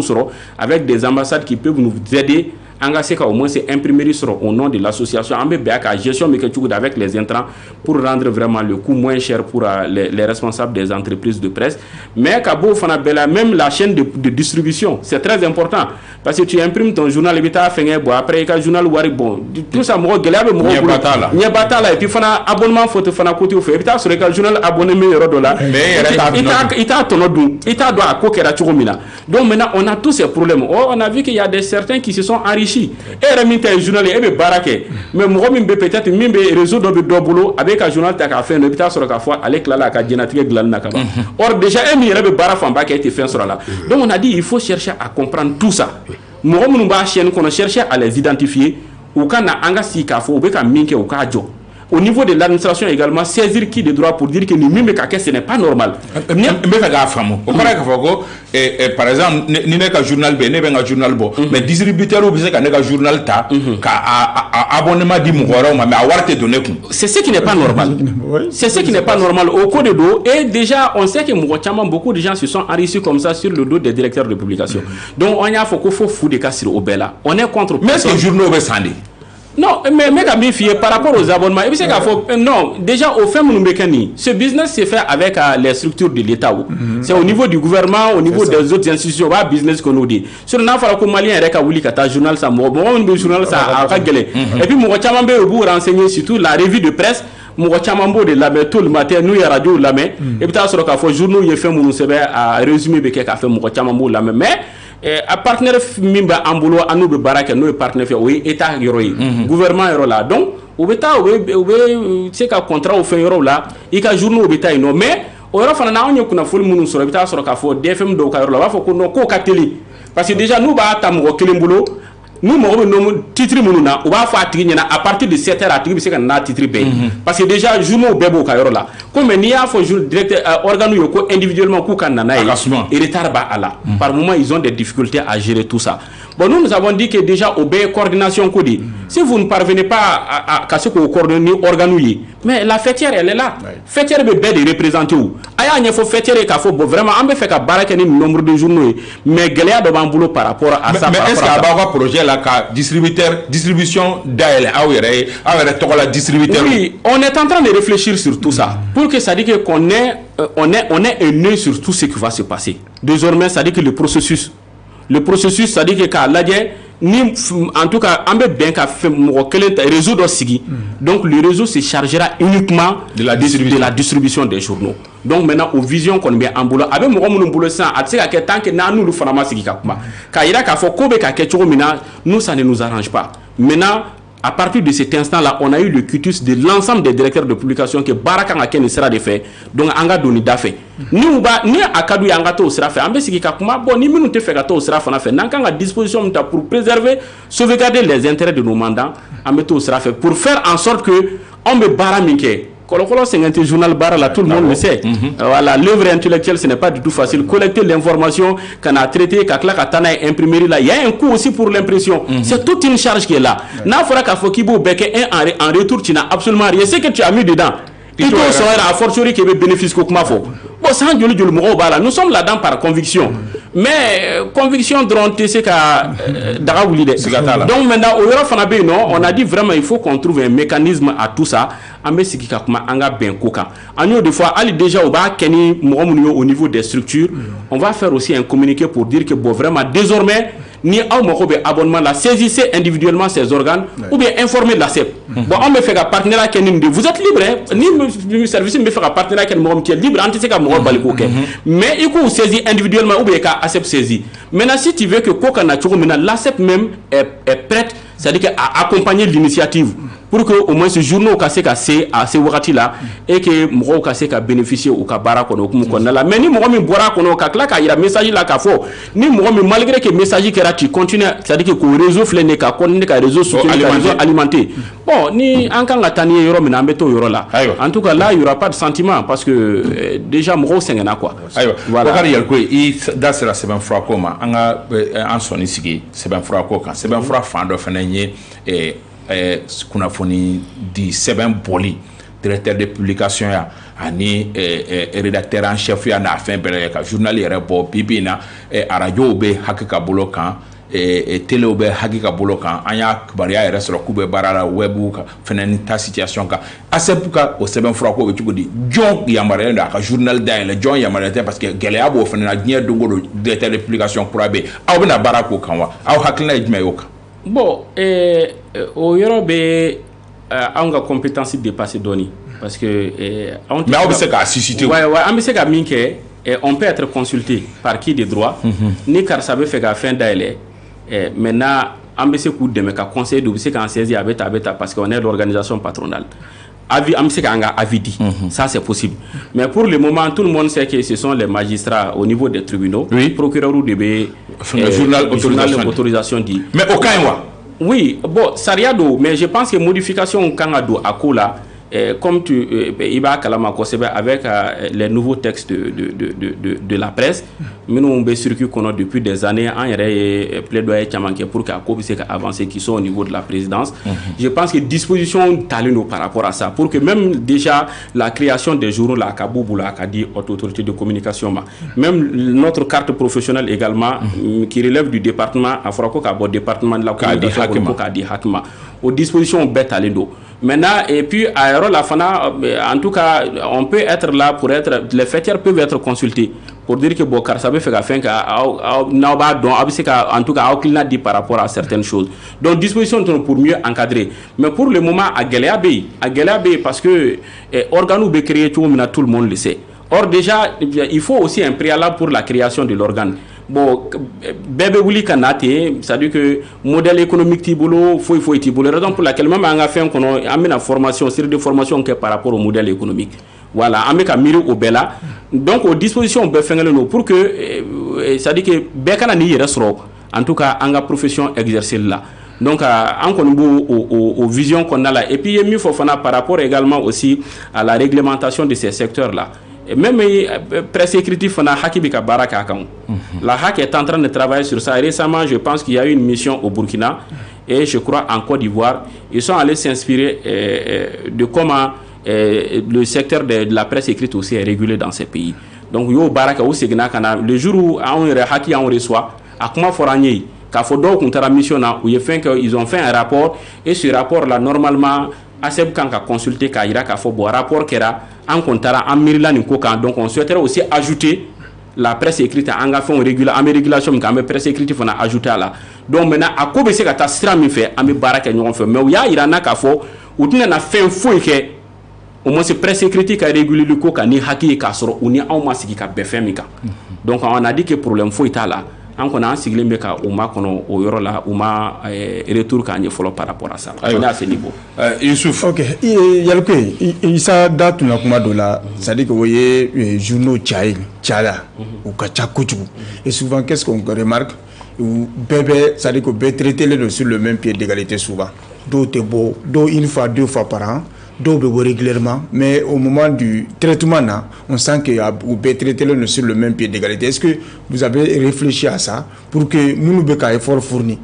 avec des ambassades qui peuvent nous aider. Au moins c'est imprimerie au nom de l'association en gestion avec les intrants pour rendre vraiment le coût moins cher pour les responsables des entreprises de presse. Mais Kabo Fanabella, même la chaîne de distribution, c'est très important parce que tu imprimes ton journal après le journal bon tout ça et puis fana abonnement faut te fana côté au fait et puis sur le journal abonné $1000 il t'a doit à donc maintenant on a tous ces problèmes. On a vu qu'il y a certains qui se sont enrichis et remonter un journal et baraquer mais moi même peut-être même réseau de boulot avec un journal ta fait ne peut sur la fois avec la génétique nakaba or déjà un milliard barafamba qui a été fait sur là. Donc on a dit il faut chercher à comprendre tout ça. Moi nous ba chaîne qu'on cherche à les identifier ou kana anga si ka fo be ka minke ou ka jo. Au niveau de l'administration également, saisir qui de droit pour dire que ce n'est pas normal. Par exemple, ni un journal B, ni un journal B, mais distributeur ou un journal ta, abonnement dit mais avoir te donné. C'est ce qui n'est pas normal. C'est ce qui n'est pas normal au cours de dos. Et déjà, on sait que beaucoup de gens se sont enrichis comme ça sur le dos des directeurs de publication. Donc, on y a faut foutre des cas sur Obela. On est contre. Mais ce journal va s'en non, mais par rapport aux abonnements, et puis non, déjà au fait ce business se fait avec les structures de l'État. C'est au niveau du gouvernement, au niveau des autres institutions, business qu'on nous dit. Sur l'enfant malien, il y a un journal, ça journal, ça a gueulé. Et puis, moi, vous renseigner surtout la revue de presse. Moi, de la tout le matin, nous, il y a radio la main. Et puis, sur le journal, il y a fait mon à résumer, il y a fait mon la main. Mais, à partenaire mimba ambulo anu be baraka no partenaire oui état yoroi gouvernement yoro là donc au beta c'est ka contrat au fin yoro là i ka journaux au beta no mais o yoro fana na onye kuna fol munu so beta so ka fo DFM do ka yoro là va fo ko no ko ka télé parce que déjà nous ba tam ko kelembulo nous mo titre mununa o ba fa tigi nyana à partir de 7h à tigi bi se ka na titre be parce que déjà journaux bebo ka yoro là comme ni a fo directeur organe yoko individuellement ku kan na et retard ba ala par moment ils ont des difficultés à gérer tout ça. Bon, nous avons dit que déjà au B coordination codi si vous ne parvenez pas à casser ko coordonner organe mais la fêtière elle est là fêtière be de représenter où aya nya fo fêtière ka fo vraiment ambe fait ka baraka ni nombre de journaux mais galéa do bambulo par rapport à ça. Mais est-ce qu'il y a un projet là ka distribution d'AL to la distributeur? Oui, on est en train de réfléchir sur tout ça pour que ça dit que qu'on est un œil sur tout ce qui va se passer. Désormais ça dit que le processus ça dit que ni en tout cas on peut bien réseau d'Osigi. Donc le réseau se chargera uniquement de la distribution des journaux. Donc maintenant aux visions qu'on met en boulot avec mon boulot ça à ce que tant que nous le faisons sigi kakuma kaira ka fo ko be ka ketcho mina nous ça ne nous arrange pas. Maintenant à partir de cet instant-là, on a eu le cutus de l'ensemble des directeurs de publication que Baraka Ngaken sera de fait. Donc, Anga Doni Dafe. Ni Akadou Yangato sera fait. Ambesiki Kakuma, bon, ni Minute Fegato sera fait. Nankan à disposition pour préserver, sauvegarder les intérêts de nos mandants. Ambeto sera fait. Pour faire en sorte que, on me baraminke. Colocolo, c'est un journal bar là, tout le monde le sait. Voilà, l'œuvre intellectuelle, ce n'est pas du tout facile. Collecter l'information qu'on a traité, qu'Akatana est imprimé là, il y a un coût aussi pour l'impression. C'est toute une charge qui est là. N'a fera qu'à Fokibo Beke en retour, tu n'as absolument rien. C'est que tu as mis dedans. Il faut savoir à fortiori qu'il y a bénéfice comme bon, sans Dieu le mot bala. Nous sommes là-dedans par conviction. Mais conviction drone c'est qu'à donc maintenant au Fanabe non, on a dit vraiment il faut qu'on trouve un mécanisme à tout ça. Des fois, aller déjà au niveau des structures, on va faire aussi un communiqué pour dire que bon, vraiment désormais ni abonnement la saisissez individuellement ces organes ou bien informer la CEP. Bon, on me fait un partenariat vous êtes libre, ni le service me fait un partenariat qui est libre, mais il faut saisir individuellement ou bien qu'à ACEP saisi. Maintenant, si tu veux que la CEP même est prête, c'est-à-dire qu'à accompagner l'initiative pour que au moins ce journaux ka se ka se à ce wakati là et que mɔgɔw ka se ka bénéficier u ka baara kɔnɔ okumu kɔnɔna la mais ni mɔgɔ min bɔra kɔnɔ ka tila ka yira message la k'a fɔ ni mɔgɔ min malgré que message kɛra tu continues c'est-à-dire que ko réseau filɛ nin ka continuer ka réseau soutenir ka réseau alimenter bon ni an kan ka taa ni ye yɔrɔ min na an bɛ t'o yɔrɔ la en tout cas là il y aura pas de sentiment parce que déjà mɔgɔw sɛgɛnna quoi voilà Bakari Yaliko i da sera sɛbɛnfura ko ma an ka an sɔnni sigi sɛbɛnfura ko kan sɛbɛnfura fan dɔ fana ye kunnafoni di sɛbɛn bɔli directeur de publication ya ani rédacteur en chef ya n'a fɛn bɛɛ ka journal yɛrɛ bɔ bibi na radio bɛ hakɛ ka bolo kan télé bɛ hakɛ ka bolo kan an y'a kibaruya yɛrɛ sɔrɔ k'u bɛ baara la web ka fɛnɛ ni ta situation kan ASEP ka o sɛbɛnfura ko bɛ cogo di jɔn yamaruyalen don a ka journal dayɛlɛ jɔn yamaruyalen tɛ parce que gɛlɛya b'o fɛnɛ na diɲɛ don o don directeur de publication kura bɛ aw bɛna baara k'o kan wa aw hakilina ye jumɛn ye o kan. Bon, au yɔrɔ bɛ anw ka compétence dépassé dɔɔni parce que mais aw bɛ se k'a susciter ouais an bɛ se ka min kɛ on peut être consulté par qui de droit ni karisa bɛ fɛ ka fɛn dayɛlɛ maintenant an bɛ se k'u dɛmɛ ka conseil de bɛ se k'an saisir a bɛ ta parce que on est l'organisation patronale avis an bɛ se k'an ka avis di ça c'est possible mais pour le moment tout le monde sait que ce sont les magistrats au niveau des tribunaux procureur de bɛ journal autorisation di mais au cas où oui bon sariya do mais je pense que modification kan ka don a ko la comme il b'a kalama kosɛbɛ avec les nouveaux textes de la presse minnu bɛ circuit kɔnɔ depuis des années an yɛrɛ ye plaidoyer caman kɛ pour que a ko bɛ se ka avancer qui sont au niveau de la présidence je pense que disposition talen do par rapport à ça pour que même déjà la création des journaux la ka b'u bolo a ka di autorité de communication ma même notre carte professionnelle également qui relève du département a fɔra ko ka bɔ département de la communication ko k'a di hakima aux dispositions bɛɛ talen do maintenant et puis à yɔrɔ la fana en tout cas on peut être là pour être les fêtières peuvent être consultés pour dire que bon karisa bɛ fɛ ka fɛn kɛ n'aw b'a dɔn aw bɛ se ka en tout cas aw kilina di par rapport à certaines choses donc disposition tun pour mieux encadrer mais pour le moment a gɛlɛya bɛ yen parce que organes bɛ créer cogo min na tout le monde le sait or déjà il faut aussi un préalable pour la création de l'organe bon bɛɛ bɛ wuli ka na ten c'est-à-dire que modèle économique t'i bolo foyi t'i bolo raison pour laquelle même an ka fɛn kɔnɔ an bɛna formation série de formation kɛ par rapport au modèle économique voilà an bɛ ka miiri o bɛɛ la donc o disposition bɛɛ fɛngɛlen don pour que c'est-à-dire que bɛɛ kana n'i yɛrɛ sɔrɔ en tout cas an ka profession exercer la donc an kɔni b'o o vision kɔnɔna la et puis i ye min fɔ fana par rapport également aussi à la réglementation de ces secteurs là même presse écrite fana haki bi ka baara k'a kan la HAC est en train de travailler sur ça récemment je pense qu'il y a eu une mission au Burkina et je crois en Côte d'Ivoire ils sont allés s'inspirer de comment le secteur de la presse écrite aussi est régulé dans ces pays donc yo baara kɛ o seginna ka na le jour où anw yɛrɛ haki anw reçoit a kuma fɔra an ye k'a fɔ dɔw kun taara mission na u ye fɛn kɛ ils ont fait un rapport et ce rapport là normalement ASEP kan ka consulter k'a yira k'a fɔ bon rapport kɛra an kun taara an miirila nin ko kan donc on souhaiterait aussi ajouter la presse écrite an ka fɛnw réguler an bɛ régulation min kɛ an bɛ presse écrite fana ajouter a la donc maintenant a ko bɛ se ka taa sira min fɛ an bɛ baara kɛ ɲɔgɔn fɛ mais u y'a yira an na k'a fɔ u tɛna na fɛn foyi kɛ au moins presse écrite ka réguler ko kan ni haki ye k'a sɔrɔ u ni anw ma sigi ka bɛn fɛn min kan donc on a dit que problème foyi t'a la an kɔni an sigilen bɛ ka u ma kɔnɔ o yɔrɔ la u ma retour k'an ye fɔlɔ par rapport à ça on est à ce niveau Youssouf ok Yaliko Isa da tun na kuma dɔ la c'est à dire que o ye journaux caya u ka ca kojugu et souvent qu'est-ce qu'on remarque bɛɛ bɛ c'est à dire que bɛɛ traitelen don sur le même pied d'égalité souvent dɔw tɛ bɔ dɔw une fois deux fois par an dɔw bɛ bɔ régulièrement mais au moment du traitement là on sent que u bɛɛ traitelen don sur le même pied d'égalité est-ce que vous avez réfléchi à ça pour que minnu bɛ ka effort fourni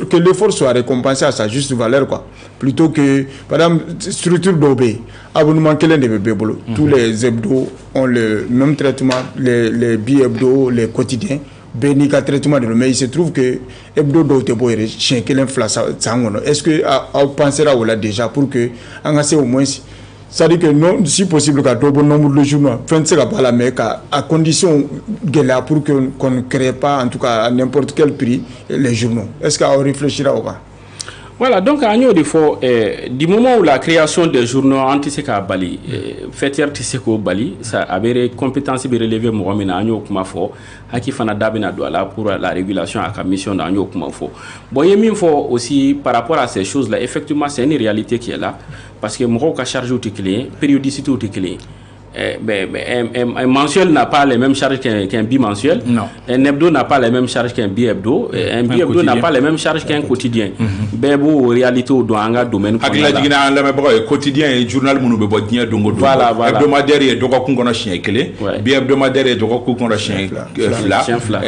que l'effort soit récompensé à sa juste valeur quoi plutôt que par exemple structure dɔw bɛ yen abonnement kelen de bɛ bɛɛ bolo tous les hebdos ont le même traitement les bi-hebdos les quotidiens bɛɛ n'i ka traitement de don mais il se trouve que hebdo dɔw tɛ bɔ yɛrɛ siɲɛ kelen fila san kɔnɔ est-ce que aw pensera o la déjà pour que an ka se au moins c'est-à-dire que non si possible ka dɔ bɔ nombre de journaux fɛn tɛ se ka bɔ a la mais ka à condition gɛlɛya pour que qu'on ne crée pas en tout cas à n'importe quel prix les journaux est-ce que aw réfléchira o kan Voilà, donc à nous, du moment où la création des journaux anti-seka Bali, fêtière Tiseko Bali, ça avait des compétences de relever Mohamed Agno Kumafo, à qui fana dabina douala pour la régulation à la mission d'Agno Kumafo. Bon, il y a aussi par rapport à ces choses-là, effectivement, c'est une réalité qui est là, parce que Moro a chargé au client, périodicité au client. Un mensuel n'a pas les mêmes charges qu'un bimensuel. Non. Un hebdo n'a pas les mêmes charges qu'un bi-hebdo. Un bi-hebdo n'a pas les mêmes charges qu'un quotidien. En réalité, dans un domaine quotidien et journal voilà. Hebdomadaire et doka chien clé. Bi-hebdomadaire et doka chien fla.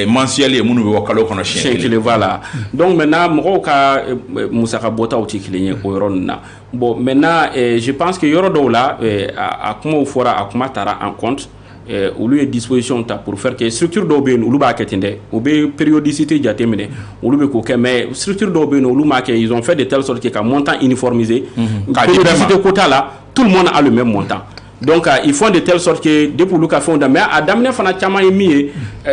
Mensuel et munu wakalo kono chien clé. Voilà. Donc maintenant, Moroka Moussaka Bota outi clé na. Bon, maintenant, je pense que Yoro là, à comment à comment tara en compte, au lieu de disposition pour faire que structure d'obéen ou l'ouba ketende, ou bien périodicité diatémine, ou l'ouba coquet, mais structure d'obéen ou l'ouba ils ont fait de telle sorte qu'un montant uniformisé, périodicité quota là, tout le monde a le même montant. Donc, ils font de telle sorte que, depuis le cas fond, mais à Damne Fanachama et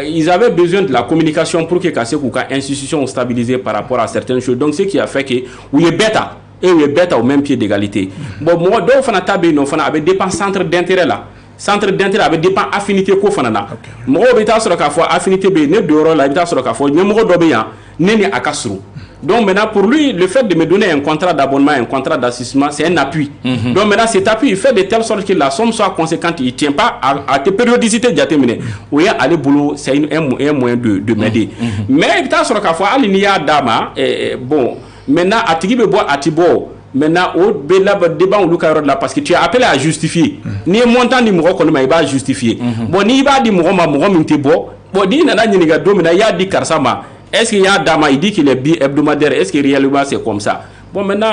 ils avaient besoin de la communication pour que Kassé Kouka institution stabilisée par rapport à certaines choses. Donc, ce qui a fait que, oui, bêta. Et oui, bête au même pied d'égalité. Bon, moi, donc, on a tabé, non, on avait dépend centre d'intérêt là. Centre d'intérêt avait dépend affinité ko fanana. Moi, bêta sur la fois affinité B, ne de la bêta sur la fois, même moi d'obéant, n'est à Kassrou. Donc maintenant, pour lui, le fait de me donner un contrat d'abonnement, un contrat d'assistance, c'est un appui. Donc maintenant, cet appui, il fait de telle sorte que la somme soit conséquente. Il ne tient pas à tes périodicités déterminées. Oui, aller boulot, c'est un moyen de m'aider. Mais bêta sur la fois, il y a dama, bon. Maintenant, à Tigibe bois à Tibo, maintenant, au débat ou là, parce que tu as appelé à justifier. Ni montant ni moro qu'on va justifier. Bon, ni va di moro mintibo, bon, di nana ni ga domina ya di karsama. Est-ce qu'il y a dama, il dit qu'il est bi-hebdomadaire, est-ce que réellement c'est comme ça? Bon, maintenant,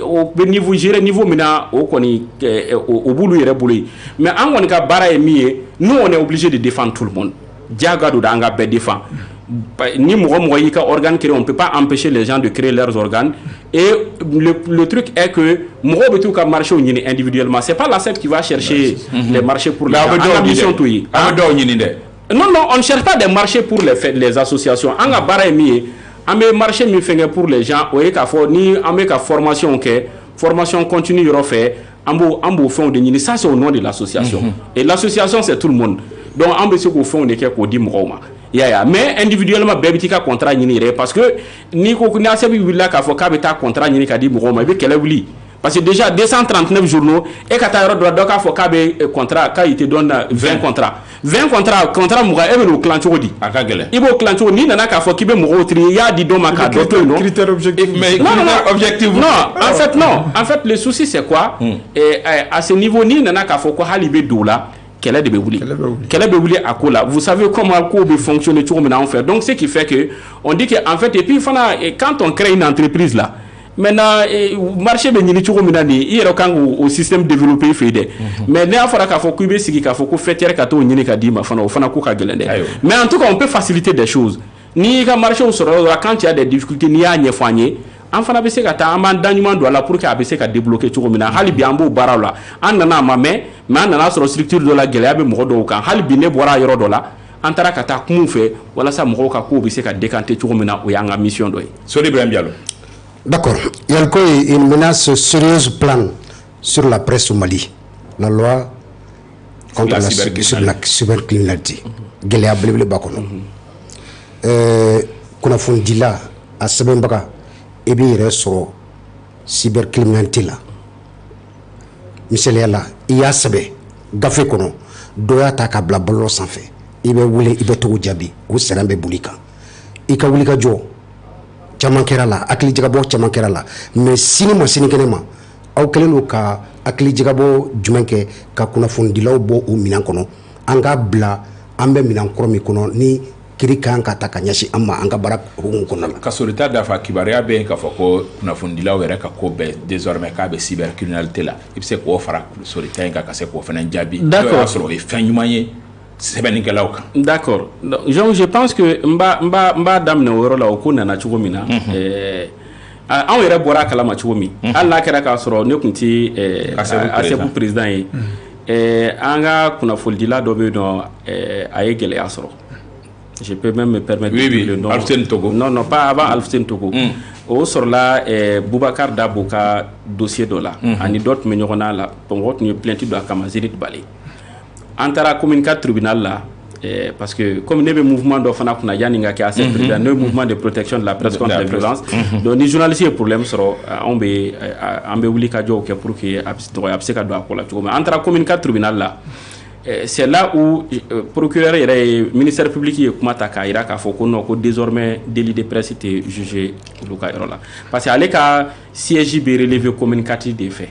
au niveau gérer, niveau maintenant, au boulot, il est boulot. Mais en on a bara et mié, nous on est obligé de défendre tout le monde. Diagado d'anga be défend. Ni organes créés, on ne peut pas empêcher les gens de créer leurs organes. Et le truc est que Mourobetou a marché individuellement. C'est pas la CEP qui va chercher les marchés pour les gens. Non, on ne cherche pas des marchés pour les associations. On a barré un marché pour les gens. On a formation formation continue refait. On fond de ça c'est au nom de l'association. Et l'association c'est tout le monde. Donc on peut se fond de quelque dit mais individuellement bebitika contrat ñini parce que ni ko ni asebi willa ka fo ka beta contrat ñini ka di mo ma be kele wuli parce que déjà 239 journaux et ka ta droit donc ka fo ka be contrat ka il te donne 20 contrats contrat mo ga e be no clancho di aka gele ibo clancho ni nana ka fo ki be mo tri ya di do ma ka do no critère objectif mais objectif non en fait le souci c'est quoi et à ce niveau ni nana ka fo ko halibe doula qu'elle est de à quoi là. Vous savez comment le fonctionne tout maintenant en fait. Donc ce qui fait que on dit que en fait et puis quand on crée une entreprise là, maintenant marché ben ni tout maintenant il y a quand au système développé fait mais ne afara ka faut que sigi ka faut que fait ka to ni ka di ma fana ko ka gelende. Mais en tout cas on peut faciliter des choses. Ni ka marché au sort quand il y a des difficultés ni a ñefanye en fana be se ka ta amman dañuma do la pour que abc ka débloquer tout mina hali bi ambo barala an nana ma mais nana sur structure de la gele be mo do kan hali bi ne bora yoro do la antara ka ta kumu fe wala sa mo ka ko be se ka décanter tout mina o yanga mission do so Ibrahim Diallo. D'accord, il y a une menace sérieuse plane sur la presse au Mali, la loi contre la cybercriminalité gele ablebele bakono kuna fondila a sebembaka et bien il reste sur cybercriminalité là. Michel Yala, il y a sebe gafe kono doya ta ka bla bolo sanfɛ i bɛ wele i bɛ togo jaabi o sɛnɛ bɛ boli kan i ka wuli ka jɔ caman kɛra la hakili jagabɔ caman kɛra la mais sini ma sini kɛnɛ ma aw kɛlen don ka hakili jagabɔ jumɛn kɛ ka kunnafonidilaw bɔ o minɛn kɔnɔ an ka bila an bɛ minɛn kɔrɔ min kɔnɔ ni kiri kan ka ta ka ɲɛsin an ma an ka baara hukumu kɔnɔna la. Ka sɔrɔta dafa kibaruya bɛ k'a fɔ ko kunnafonidilaw yɛrɛ ka ko bɛɛ désormais k'a bɛ cybercriminalité la i bɛ se k'o fara sɔrɔta in kan ka se k'o fana jaabi. D'accord. O y'a sɔrɔ o ye fɛn ɲuman ye sɛbɛnnikɛlaw kan. D'accord. Donc je pense que n b'a daminɛ o yɔrɔ la o ko nana cogo min na. Anw yɛrɛ bɔra a kalama cogo min. Hali n'a kɛra k'a sɔrɔ ne tun tɛ ASEPU président ye. An ka kunnafonidila dɔ bɛ yen nɔ a ye gɛlɛya sɔrɔ. Je peux même me permettre de dire le nom. Alfousseni Togo. Non, pas avant Alfousseni Togo. Au sort là, Boubacar Daboka dossier de là. Ani d'autres mais on a là. Pour votre plainte de la Kamazirit Bali. Antara communicat tribunal là. Parce que comme nous avons mouvement d'offre qui a assez le mouvement de protection de la presse contre les violences, donc les journalistes ont problème sur on peut oublier que pour que entre la communication tribunal là, c'est là où procureur et ministère public est comme attaqué il faut qu'on désormais délit de presse était jugé là parce que aller qu'à siège relevé communicatif des faits.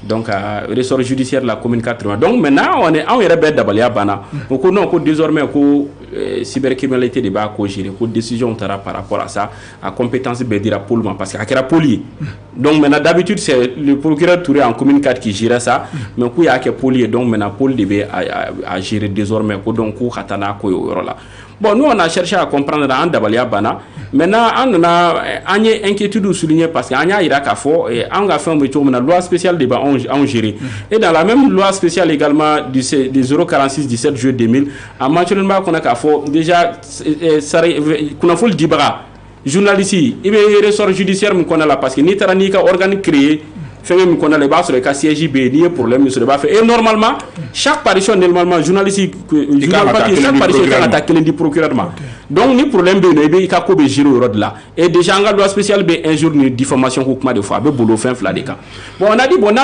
Donc, ressort judiciaire de la communication. Donc, maintenant, on est en rebelle d'Abalia Bana. Donc, on a désormais la cybercriminalité de bas gérer, une décision par rapport à ça, à compétence de Poulman, parce qu'il y a poli. Donc, maintenant, d'habitude, c'est le procureur Touré en communication qui gère ça, mais il y a que poli, donc maintenant, Paul devait à gérer désormais, donc, Khatana, Koyorola. Bon, nous, on a cherché à comprendre dans Dabalia Bana. Maintenant, on a une inquiétude soulignée parce qu'il y a Irak à fort et on a fait une loi spéciale débat en géré. Et dans la même loi spéciale également du 046 17 juillet 2000, en matière qu'on a qu'à fort, déjà, qu'on a fait le débat. Journaliste, il y a un ressort judiciaire qu'on a là parce que ni tarani ka organe créé. Fait même qu'on a les bases sur les cas CJB, ni problème sur les bases. Et normalement, chaque parution, normalement, journaliste, chaque parution est attaqué le procureur. Donc, ni problème, il y a un giro là. Et déjà, on a loi spéciale, un jour, une diffamation, de fois, un boulot fin fla des cas. Bon, on a dit, bon,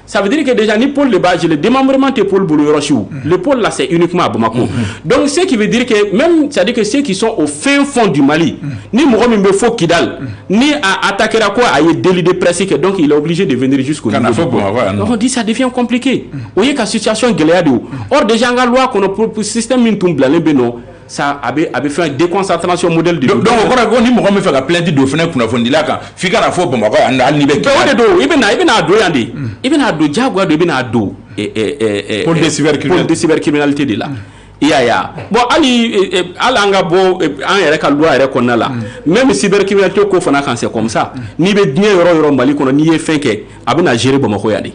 ça veut dire que déjà, ni pour le bas, le démembrement de Paul Boulot, le pôle là, c'est uniquement à Bamako. Donc, ce qui veut dire que, même, ça veut dire que ceux qui sont au fin fond du Mali, ni Mohamed Mbefo Kidal, ni à attaquer à quoi, à y délit de presse, donc il est obligé de venir jusqu'au niveau. Donc on dit ça devient compliqué. Vous voyez que la situation est galère. Or déjà en loi qu'on a pour le système mintumble ça avait fait une déconcentration modèle de. Donc on dit moi me fait la plainte de fenêtre pour la fondila quand fika la fois Bamako à niveau. Il a do yandi. Il a do diagwa de bina do pour des cybercriminalité de là. Bon ali anga bo an yɛrɛ ka loi yɛrɛ kɔnɔna la même cybercriminalité ko fana kan c'est comme ça ni bɛ diɲɛ yɔrɔ Mali kɔnɔ n'i ye fɛn kɛ a bɛ na gérer Bamako yan de.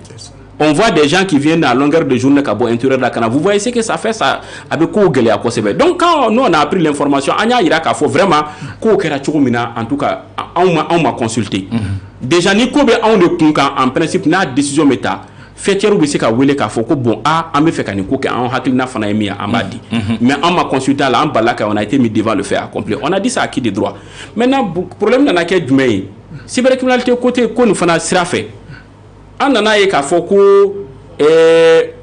On voit des gens qui viennent à longueur de journée à l'intérieur de la canne. Vous voyez ce que ça fait, ça avec quoi gueuler à quoi c'est. Donc quand nous on a appris l'information, on a ira qu'il faut vraiment qu'on en tout cas on m'a consulté. Déjà ni qu'on on le en principe na décision méta. Fêtière ou ka wele ka foko bon on me fait ka ni ko en hakilina fana emi en badi mais on m'a consulté là en balaka on a été mis devant le fait accompli on a dit ça à qui des droits maintenant problème dans laquelle du mais cybercriminalité côté ko nous fana sira fait on en a eu ka foko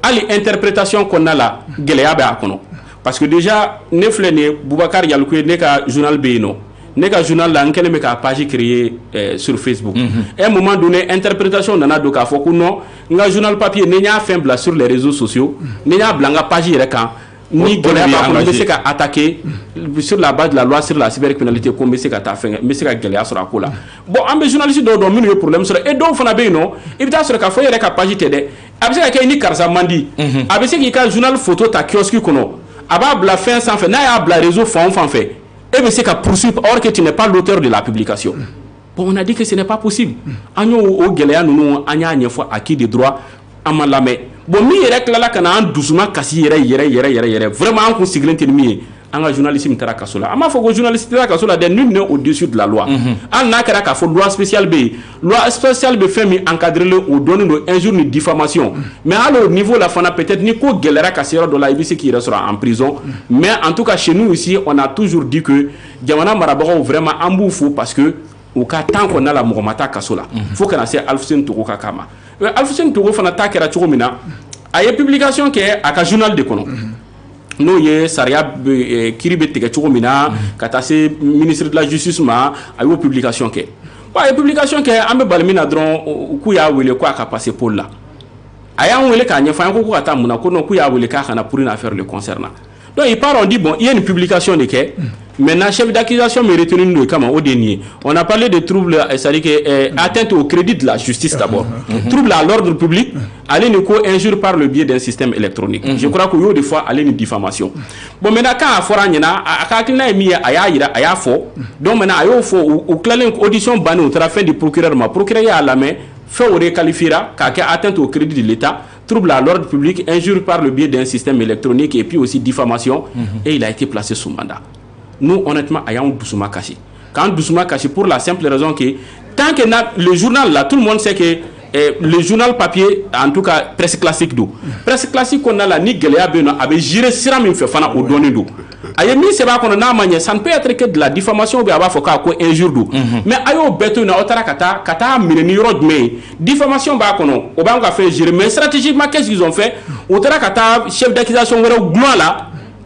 ali interprétation qu'on a là geleya ba kono parce que déjà ne flene Boubacar Yalkou ne ka journal Beno ne ka journal là nkele me ka page créée sur Facebook. À un moment donné interprétation nana do ka foko non nga journal papier ne nya faible sur les réseaux sociaux ne nya blanga page rek kan ni geleya ba ko se ka attaquer sur la base de la loi sur la cybercriminalité ko me se ka ta fin me se ka geleya sur akola bon ambe journaliste do minu problème sur et do fana be no ibita sur ka fo yere ka page tede abse ka ni karza mandi abse ki ka journal photo ta kiosque kono aba bla fin sans fait na ya bla réseau fond fait et bien c'est qu'à poursuivre or que tu n'es pas l'auteur de la publication. Bon, on a dit que ce n'est pas possible. Agno au Géléa nous anya une fois acquis des droits à Malamé. Bon, mi yere là kana an doucement kasi yere vraiment on consigne ennemi un journaliste mitara kasola. Ama faut que journaliste mitara kasola de nul n'est au-dessus de la loi. An na kara ka faut loi spéciale B fait mi encadrer le ou donner un jour de diffamation. Mais à le niveau la fana peut-être ni ko gelera kasera de la IBC qui restera en prison. Mais en tout cas chez nous ici on a toujours dit que Diamana Marabaro vraiment amboufou parce que au cas tant qu'on a la Mourmata kasola. Faut qu'on ait Alfousseni Togo kakama. Alfousseni Togo fana ta kera choromina. Aye publication qui est à ka journal de kono. No ye saria kiribe tege chogomina kata se ministre de la justice ma ayo publication ke ba publication ke ambe balmina dron ku ya wele ko aka passer pour là aya wele ka nya fa ko ko ata muna ko no ku ya wele ka kana pour une affaire le concernant donc il part on dit bon il y a une publication de ke maintenant chef d'accusation mais retenu nous comment au dernier on a parlé de troubles c'est-à-dire que atteinte au crédit de la justice d'abord trouble à l'ordre public aller nous injure par le biais d'un système électronique je crois que yo des fois aller une diffamation bon maintenant quand fora nyana akakina mi aya fo donc maintenant ayo fo au clalen audition banu au fin du procureur ma procureur ya la main fait au requalifiera ka atteinte au crédit de l'état trouble à l'ordre public, injure par le biais d'un système électronique et puis aussi diffamation, et il a été placé sous mandat. Nous, honnêtement, ayons Dousouma Kachi. Quand Dousouma Kachi, pour la simple raison que tant que le journal là, tout le monde sait que le journal papier, en tout cas presse classique d'où. Presse classique qu'on a là, ni Gelea Beno, avait géré Siram Infefana au donné d'où. Aye mi seba qu'on a manié, ça ne peut être que de la diffamation ou bien foka ko injure d'où. Mais ayo beto na otara kata mileni rod mais diffamation ba kono, au bas on a fait gérer. Mais stratégiquement, qu'est-ce qu'ils ont fait? Otara kata chef d'accusation gloire là.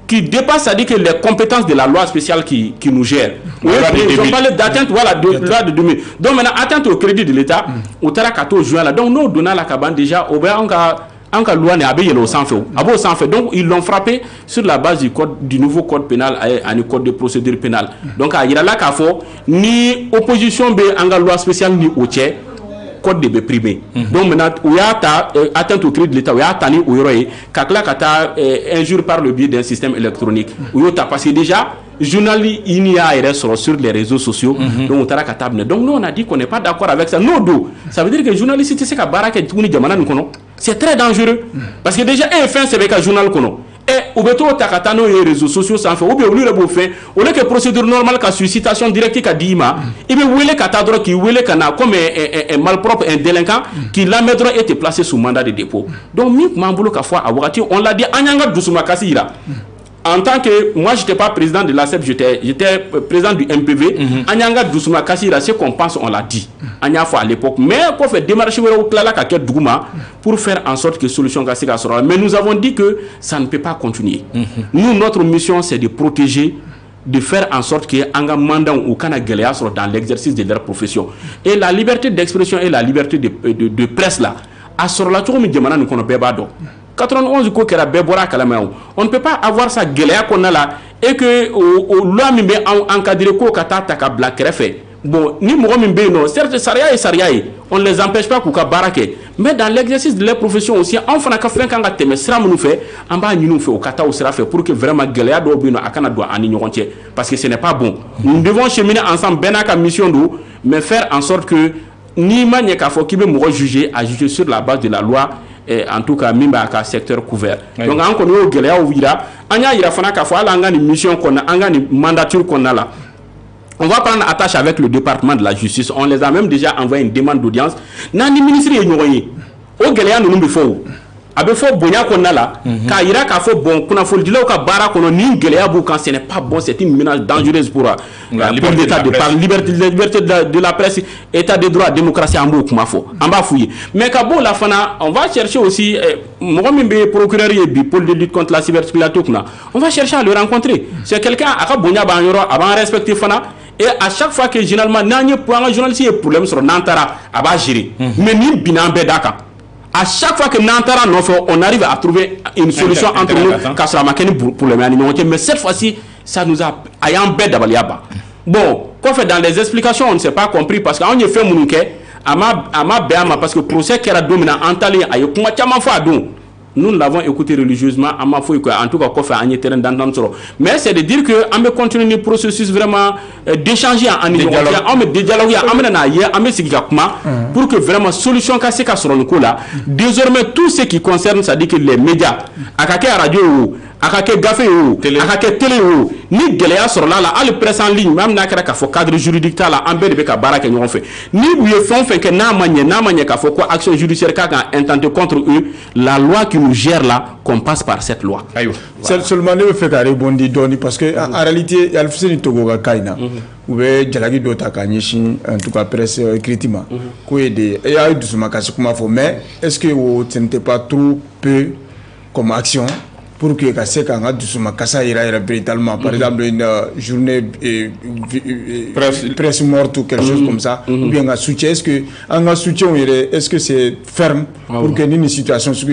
Qui dépasse, c'est-à-dire que les compétences de la loi spéciale qui nous gère. Ils ont parlé d'atteinte, voilà, de loi de 2000. Donc maintenant, atteinte au crédit de l'État, au Tarakato juin là. Donc nous, donnons la cabane déjà, au bien, en cas loi n'est abîmé au sang fait. Donc ils l'ont frappé sur la base du nouveau code pénal et du code de procédure pénale. Donc il y a là qu'il faut ni opposition en loi spéciale ni au tiers. Code de primé. Donc maintenant, il y a atteinte au crédit de l'État, il y a tani au héroï, kakla kata injure par le biais d'un système électronique. Où il y a passé déjà, journal il y a sur les réseaux sociaux. Donc on a katable. Donc nous on a dit qu'on n'est pas d'accord avec ça. Non, ça veut dire que les journalistes c'est que baraka tout ni jamana nous c'est très dangereux parce que déjà fin c'est avec un journal kono. Et au beto takatano et réseaux sociaux sans fait ou bien lui le beau fait au lieu que procédure normale qu'à suscitation directe qu'à dima il veut wele katadro qui wele kana comme un malpropre un délinquant qui la mettra été placé sous mandat de dépôt. Donc mi mambulo ka fois à wakati on l'a dit anyanga Dousouma Kasira. En tant que moi j'étais pas président de l'ACEP, j'étais président du MPV. Anyanga Dousouma Kasira, ce qu'on pense on l'a dit. Anya fois à l'époque, mais qu'on fait démarcher au Klala Kaket Douguma pour faire en sorte que solution Kasira sera. Mais nous avons dit que ça ne peut pas continuer. Nous notre mission c'est de protéger, de faire en sorte que anga mandat ou kana gelea soit dans l'exercice de leur profession. Et la liberté d'expression et la liberté de presse là, à sur la tour mi demana nous connaît pas donc. 91 ko kera bebora kalama on ne peut pas avoir ça gelea qu'on a là et que au loi mi be encadrer ko kata taka black refait. Bon ni mo mi be non certes saria et on les empêche pas pour ka barake mais dans l'exercice de leur profession aussi on fana ka fren kanga teme sra mu fait en bas ñu fait au kata ou sera fait pour que vraiment gelea do bino akana do ani ñontie parce que ce n'est pas bon. Nous devons cheminer ensemble benaka mission do mais faire en sorte que ni manye ka fo ki be mo juger à juger sur la base de la loi. Et en tout cas mimba ka secteur couvert. Oui. Donc on connaît au gelea ou vira anya ira fana ka fo ala ngani mission qu'on a ngani mandature qu'on a là. On va prendre attache avec le département de la justice. On les a même déjà envoyé une demande d'audience. Nani ministre yenoyi au gelea no numbi fo abe fo bonya qu'on a là ka ira ka fo bon kuna fo dilo ka bara kono ni gelea bu quand ce n'est pas bon, c'est une menace dangereuse pour l'état de parole, liberté de la presse, état de droit, démocratie en bas kuma fo en bas fouiller. Mais ka bo la fana on va chercher aussi Mogombe procureur et pôle de lutte contre la cybercriminalité, on va chercher à le rencontrer. C'est quelqu'un à bonya ba yoro avant respecter fana. Et à chaque fois que généralement n'anye pour un journaliste il problème sur Nantara à bas gérer mais ni binambe daka. À chaque fois que Nantara on arrive à trouver une solution entre nous pour le mais cette fois-ci ça nous a ayant bête d'abaliaba. Bon, quoi fait dans les explications on ne s'est pas compris parce qu'on y fait mounouke ama béama parce que le procès qui est dominant en talent ayo kuma chama fois donc nous l'avons écouté religieusement à ma foi en tout cas quoi fait un terrain d'entendre mais c'est de dire que on peut continuer le processus vraiment d'échanger en on met des dialogues on met ce qui pour que vraiment solution cassée sur le coup là désormais tout ce qui concerne ça dit que les médias akake radio akake gafé akake télé ni gelea sur là à presse en ligne même na kara ka fo cadre juridique là en be ka baraka ñon fait ni bu fait que na manye ka fo quoi action judiciaire ka intenté contre eux la loi qui nous gère là qu'on passe par cette loi. Seulement ne fait ka rebondir doni parce que en réalité il faut ni togo ga kaina ou be jalagi do ta ka nyishi en tout cas presse critiquement ko aider et a eu Dousouma Kassi kuma fo mais est-ce que vous n'était pas trop peu comme action pour que c'est quand Dousouma Kassi ira véritablement par exemple une journée presse morte ou quelque chose comme ça ou bien un soutien est-ce que un soutien est-ce que c'est ferme pour que une situation soit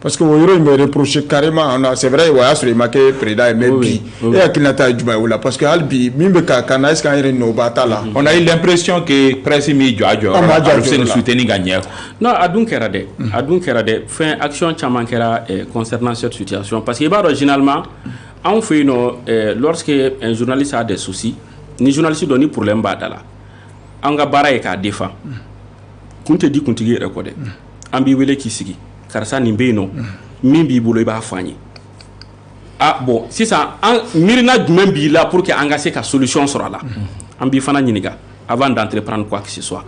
parce que il me reproche carrément c'est vrai ouais sur les maquets préda et puis et à Kinata Djumaoula parce que albi mimbe kana est-ce qu'il no batala on a eu l'impression que presse mi joajo c'est nous soutenir gagner non adun kerade fin action chama concernant cette situation parce que originalement on fait lorsque un journaliste a des soucis ni journaliste donne problème badala anga bara e ka défend kunte di kuntigi recordé an b'i wele k'i sigi karisa nin bɛ yen nɔ min b'i bolo i b'a fɔ an ye ah bon sisan miirina jumɛn b'i la pour que an ka se ka solution sɔrɔ a la an b'i fana ɲininka avant d'entreprendre quoi que ce soit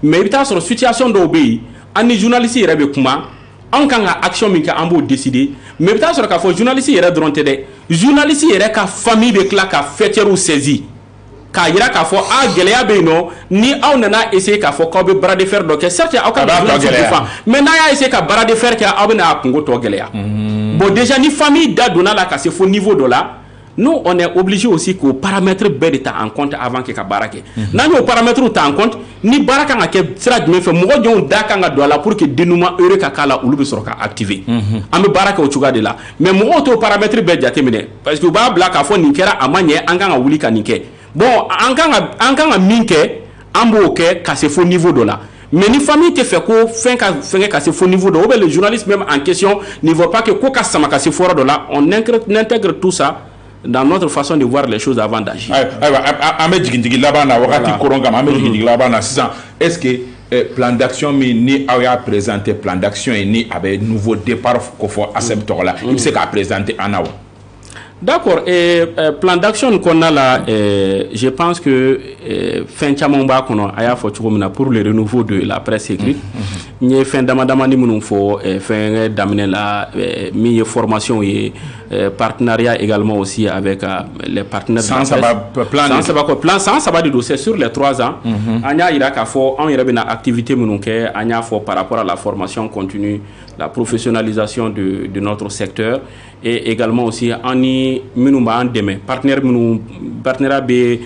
mais i bɛ taa sɔrɔ situation dɔw bɛ yen an ni journaliste yɛrɛ bɛ kuma an kan ka action min kɛ an b'o décider mais i bɛ taa sɔrɔ k'a fɔ journaliste yɛrɛ dɔrɔn tɛ dɛ journaliste yɛrɛ ka famille bɛ tila ka fêtières saisir k'a yira k'a fɔ gɛlɛya bɛ yen nɔ ni aw nana essayer k'a fɔ k'aw bɛ bara de fer dɔ kɛ certes aw ka journaliste défend mais n'a y'a essayer ka bara de fer kɛ aw bɛ n'a kungo tɔ gɛlɛya bon déjà ni famille da donna la ka se fo niveau dɔ la nous on est obligé aussi k'o paramètre bɛɛ de ta en compte avant que ka baara kɛ n'an y'o paramètre ta en compte ni baara kan ka kɛ sira jumɛn fɛ mɔgɔ jɔnw da kan ka don a la pour que dénouement heureux ka k'a la olu bɛ sɔrɔ ka activer an bɛ baara kɛ o cogoya de la mais mɔgɔw t'o paramètre bɛɛ jateminɛ parce que u b'a bila k'a fɔ nin kɛra a ma ɲɛ an kan ka wuli ka nin kɛ bon an kan ka min kɛ an b'o kɛ ka se fo niveau dɔ la mais ni famille tɛ fɛ ko fɛn ka se fo niveau dɔ ou bien le journaliste même en question ne veut pas que ko ka sama ka se fo yɔrɔ dɔ la on intègre tout ça dans notre façon de voir les choses avant d'agir. Ayiwa an bɛ jigin laban na wagati koron kama an bɛ jigin laban na sisan est-ce que plan d'action min ni aw y'a présenter plan d'action ye ni a bɛ nouveau départ ko fɔ ASEP tɔgɔ la i bɛ se k'a présenter an na wa. D'accord, plan d'action qu'on a là, je pense que fin chamamba qu'on a y'a fait pour le renouveau de la presse écrite. Ni fin d'amadamani nous faut fin d'amener la formation et partenariat également aussi avec les partenaires. Sans savoir de dossier sur les 3 ans. Anya ira ka fo en ira bena activité mununke anya fo par rapport à la formation continue, la professionnalisation de notre secteur et également aussi ani minumba en demain partenaire be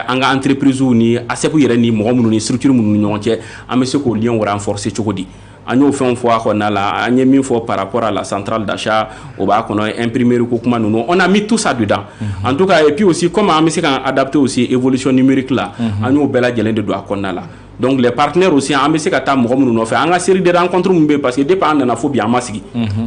anga entreprise ni ASEP yɛrɛ ni mɔgɔ minnu ni structure minnu ni ɲɔgɔn cɛ an bɛ se k'o lien renforcer cogo di an y'o fɛnw fɔ a kɔnɔna la an ye min fɔ par rapport à la centrale d'achat o b'a kɔnɔ imprimerie ko kuma ninnu on a mis tout ça dedans en tout cas et puis aussi comme an bɛ se k'an adapter aussi évolution numérique la an y'o bɛɛ lajɛlen de don a kɔnɔna la donc les partenaires aussi an bɛ se ka taa mɔgɔ minnu nɔfɛ an ka série de rencontres min bɛ parce que depuis an nana fo bi an ma sigi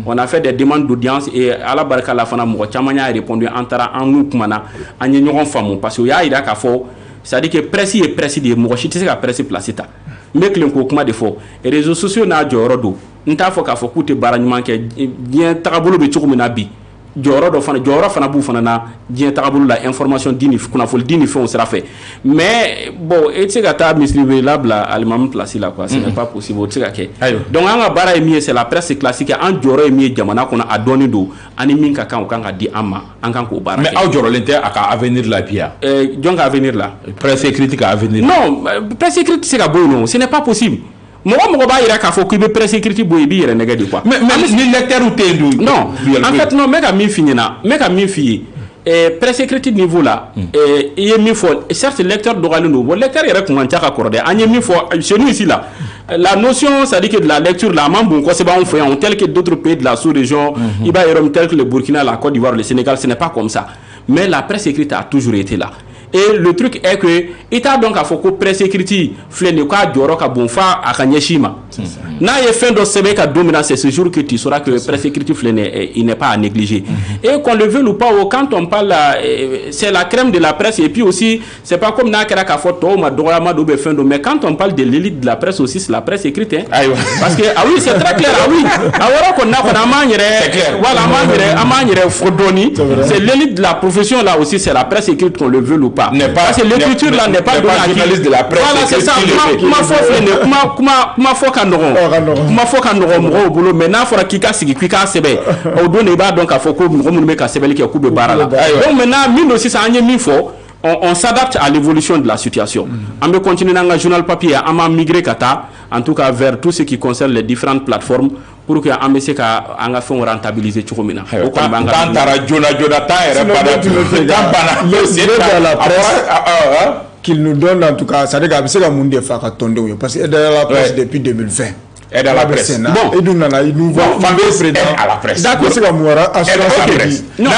on a fait des demandes d'audience et ala barika la fana mɔgɔ caman y'a répondu an taara an n'u kumana an ye ɲɔgɔn faamu parce que o y'a yira k'a fɔ c'est à dire que presse ye presse de ye mɔgɔ si tɛ se ka presse place ta n bɛ tilen k'o kuma de fɔ réseaux sociaux n'a jɔyɔrɔ don n t'a fɔ k'a fɔ k'u tɛ baara ɲuman kɛ diɲɛ tagabolo bɛ cogo min na bi jɔyɔrɔ fana b'u fana na diɲɛ tagabolo la information di ni kunnafoni di ni fɛnw sira fɛ mais bon e tɛ se ka taa misiri labila alimami place la quoi ce n'est pas possible o tɛ se ka kɛ donc an ka baara ye min ye c'est la presse classique an jɔyɔrɔ ye min ye jamana kɔnɔ a dɔɔnin don ani min ka kan o kan ka di an ma an kan k'o baara kɛ. mais aw jɔrɔlen tɛ a ka avenir la bi yan. jɔn ka avenir la. presse écrite ka avenir. non presse écrite tɛ se ka bɔ yen nɔ ce n'est pas possible. mɔgɔ b'a yira k'a fɔ k'i bɛ presse écrite bɔ yen i b'i yɛrɛ nɛgɛ de quoi. mais ni lecteur tɛ yen dun. non en fait non n bɛ ka min f'i ɲɛna n bɛ ka min f'i ye presse écrite niveau la i ye min fɔ certes lecteur dɔgɔyalen don bon lecteur yɛrɛ kun ka ca ka kɔrɔ dɛ an ye min fɔ chez nous ici là la notion c'est à dire que de la lecture là a man bon kosɛbɛ anw fɛ yan tel que d'autres pays de la sous-région i b'a yɔrɔ min tel que le Burkina la Côte d'Ivoire le Sénégal ce n'est pas comme ça mais la presse écrite a toujours été là. Et le truc est que il t'a donc à faut que presse écrite flène quoi jɔyɔrɔ ka bon fa a ka ɲɛsin ma n'a ye fɛn dɔ sɛbɛn ka don min na c'est ce jour que tu sauras que presse écrite flène il n'est pas à négliger et qu'on le veuille ou pas quand on parle c'est la crème de la presse et puis aussi c'est pas comme n'a kɛra k'a fɔ tɔw ma dɔgɔyama dɔ bɛ fɛn dɔ mais quand on parle de l'élite de la presse aussi c'est la presse écrite hein parce que ah oui c'est très clair ah oui a yɔrɔ kɔni na kɔni an b'an yɛrɛ voilà an b'an yɛrɛ fɔ dɔɔni c'est l'élite de la profession là aussi c'est la presse écrite qu'on le veuille ou pas. Parce que l'écriture là n'est pas donnée à journaliste de la presse. Voilà, c'est ça. Kuma fɔ ka nɔgɔn mɔgɔw bolo mais n'a fɔra k'i ka sigi k'i k'a sɛbɛn o don de i b'a dɔn k'a fɔ ko mɔgɔ minnu bɛ ka sɛbɛnni kɛ k'u bɛ baara la. Donc maintenant min don sisan an ye min fɔ on s'adapte à l'évolution de la situation. On peut continuer dans le journal papier, on va migrer en tout cas vers tout ce qui concerne les différentes plateformes pour que on puisse rentabiliser tout le qu'il nous donne en tout cas, ça veut dire que c'est comme parce que la presse depuis 2020. Aide à la presse. Bon, et nous à la presse. D'accord, c'est comme moi, assurance à la presse. Non,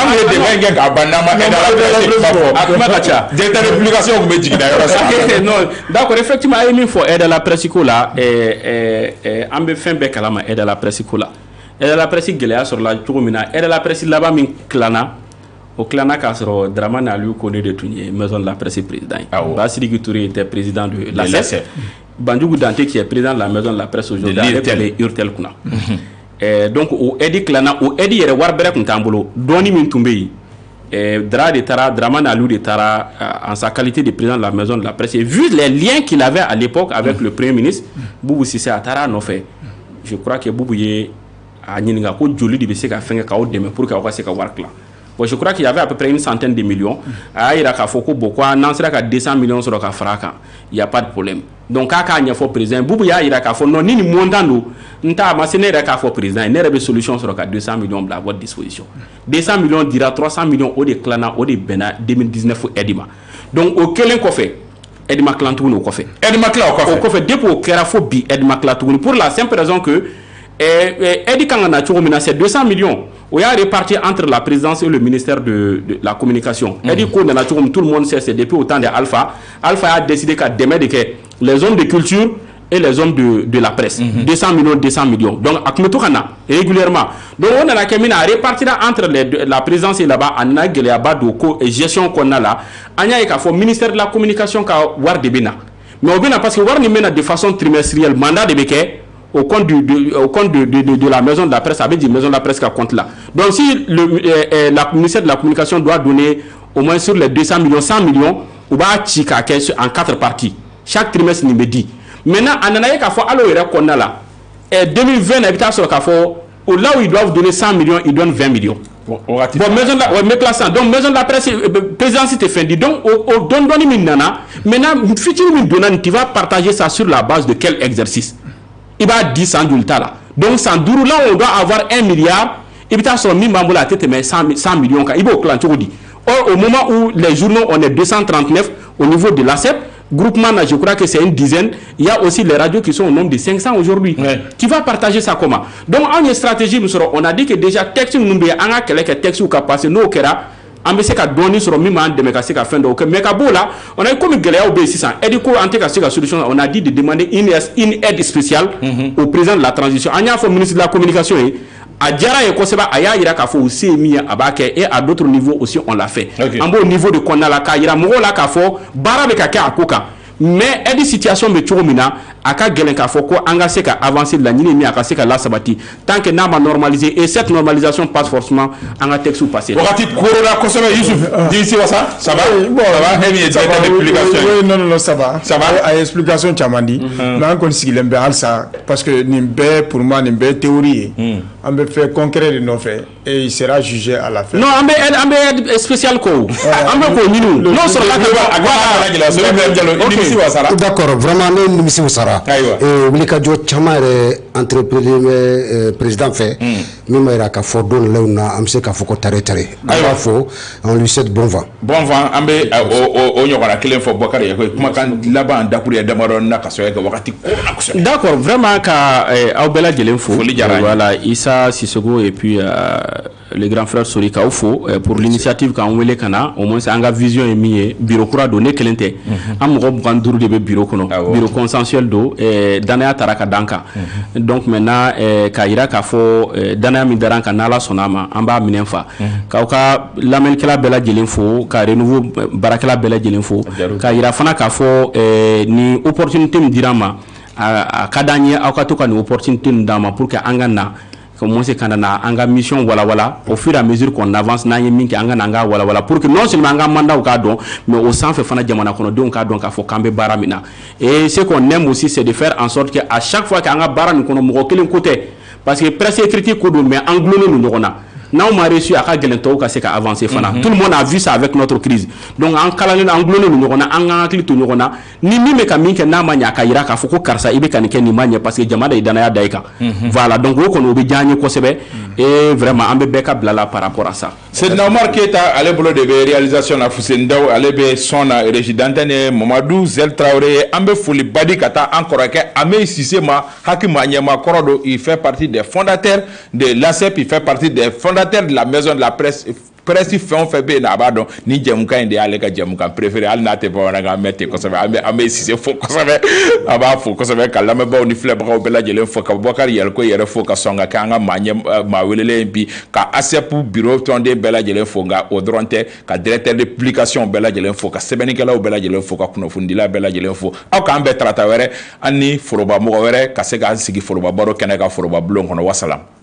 d'accord, effectivement, il faut aider à la presse là. On peut faire un aide à la presse là. Aide à la presse sur la tourmina. Aide à la presse là-bas, min clana. Au clana Kasro, Dramane a lui connu de tout maison de la presse président. Bassirou Touré était président de la l'ASEP. Banjougou Dante qui est président de la maison de la presse aujourd'hui avec Urtel Kuna. Donc au Edi Klana au Edi yere warbere kuntambolo doni min tumbeyi Dra de Tara Draman Alou de Tara en sa qualité de président de la maison de la presse et vu les liens qu'il avait à l'époque avec le premier ministre Boubou Sissé Atara no fait je crois que Boubou ye a ñininga ko joli di be se ka fenga ka o deme pour que o se ka wark la. Bon, je crois qu'il y avait à peu près une centaine de millions. Il y a beaucoup, non, c'est 200 millions sur le Kafraka. Il n'y a pas de problème. Donc, quand il y a un président, il y a non, ni montant nous, il y a un président, il y a une solution sur le 200 millions à votre disposition. 200 millions dira 300 millions au de Clana, au de Bena, 2019 Edima. Donc, auquel qu'on fait Edima Clantoun au fait. Edima Clantoun au fait, depuis au Kerafobi, Edima Clantoun, pour la simple raison que Edi Kangana Choromina, c'est 200 millions. On a réparti entre la présidence et le ministère de la communication. Edi Kondana Chorom, tout le monde sait, c'est depuis au temps de Alpha. Alpha a décidé qu'à déménager les hommes de culture et les hommes de la presse. 200 millions. Donc, à Kmetokana, régulièrement. Donc, on a la Kemina réparti entre la présidence et là-bas, en Agueléaba, et gestion qu'on a là. Anya et Kafo, ministère de la communication, qui a Wardebina. Mais on vient parce que Wardebina de façon trimestrielle, mandat de Beke. Au compte de la maison de la presse, avec une maison de la presse qui compte là. Donc si le ministère de la communication doit donner au moins sur les 200 millions, 100 millions, on va chica en 4 parties. Chaque trimestre, il me dit. Maintenant, en année qu'il faut aller qu'on a là. Et 2020, l'habitat sur le café, là où ils doivent donner 100 millions, ils donnent 20 millions. Bon, maison de la, donc maison de la presse, président c'était fin dit. Donc, au donne maintenant, futur tu vas partager ça sur la base de quel exercice? Il va 10 100 là. Donc, sans douro, là, on doit avoir 1 milliard. Il va sur 1000 bambous la tête, mais 100 millions. Il va au clan, tu dis. Or, au moment où les journaux, on est 239 au niveau de l'ACEP, groupement, je crois que c'est une dizaine. Il y a aussi les radios qui sont au nombre de 500 aujourd'hui. Ouais. Qui va partager ça comment? Donc, en une stratégie, on a dit que déjà, texte, nous avons quelques textes qui passent, nous, on se ka donner sur mima de meka se ka fin donc mais là on a comme galère au 600 et du coup en tant que solution on a dit de demander une aide spéciale au président de la transition anya fo ministre de la communication a Diara et Koseba aya ira ka fo aussi mis à Baké et à d'autres niveaux aussi on l'a fait en bon niveau de Konala ka ira mo la ka fo bara be ka ka akoka mais aide situation be choromina aka gelen ka fo ko anga se ka avancer de la nini mi aka se ka la sabati tant que n'a pas normalisé et cette normalisation passe forcément anga texte ou passer wakati corona kosema Youssouf d'ici ça va bon ça va heavy non ça va à explication chamandi mais on consigne l'embe alsa parce que nimbe pour moi nimbe théorie on peut faire concret de nos faits et il sera jugé à la fin non ambe spécial ko ambe ko ninu non sur la d'accord vraiment nous ici au Sara et Wilika Jo Chama entrepreneur président fait même il a qu'à faire donner là on a amse qu'à faire tare on lui souhaite bon vent ambe o nyokora kelen fo Bokari ko kuma kan laba ndakuri damaro na kasoye ka wakati d'accord vraiment ka Aubela Djelenfo voilà Issa Sissoko et puis le grand frère Sorika Oufo pour l'initiative quand on wele kana au moins anga vision et mi bureau kura donné kelente am go banduru de bureau kono bureau consensuel do danaya taraka danka donc maintenant kaira ka fo danaya mi daranka nala sonama amba minenfa ka lamel kala bela Djelenfo ka renouveau barakala bela Djelenfo kaira fana ka fo ni opportunité mi dirama a kadanye akatoka ni opportunité ndama pour que angana comment c'est quand on a une mission voilà au fur et à mesure qu'on avance na yemi ki anga voilà pour que non seulement anga mandat au cadre mais au sens fait fana jamana kono donc cadre ka fo kambe baramina et ce qu'on aime aussi c'est de faire en sorte que à chaque fois qu'anga barami kono mo kelen côté parce que presse critique ko do mais anglono nous n'ona n'a on a réussi à Galento qu'à avancer fana tout le monde a vu ça avec notre crise donc en calendrier anglono nous n'ona anga clito n'ona ni me kaminke na manya kaira ka foko karsa ibe kanike ni manya parce que jamada idana daika voilà donc on obi janye ko sebe et vraiment ambe beka blala par rapport à ça c'est normal que ta ale bolo de réalisation na Foussendao ale be sona résidentene Mamadou Zel Traoré ambe fuli badi kata encore que Amé Sissema Hakima Nyama Korodo il fait partie des fondateurs de l'ACEP il fait partie des fondateurs de la maison de la presse presse fɛn o fɛn bɛ yen nɔ a b'a dɔn ni jɛmukan in de y'ale ka jɛmukan préféré hali n'a tɛ bamanankan mɛn ten kosɛbɛ an bɛ Cisse fo kosɛbɛ a b'a fo kosɛbɛ ka lamɛnbaaw ni filɛbagaw bɛɛ lajɛlen fo ka Bubakari Yaliko yɛrɛ fo ka sɔn ka kɛ an ka maa welelen bi ka ASEP bureau tɔnden bɛɛ lajɛlen fo nka o dɔrɔn tɛ ka directeur de publication bɛɛ lajɛlen fo ka sɛbɛnnikɛlaw bɛɛ lajɛlen fo ka kunnafonidila bɛɛ lajɛlen fo aw k'an bɛɛ tarata wɛrɛ an ni forobamɔgɔ wɛrɛ ka se k'an sigi foroba baro kɛnɛ ka foroba bulon kɔnɔ wasalam.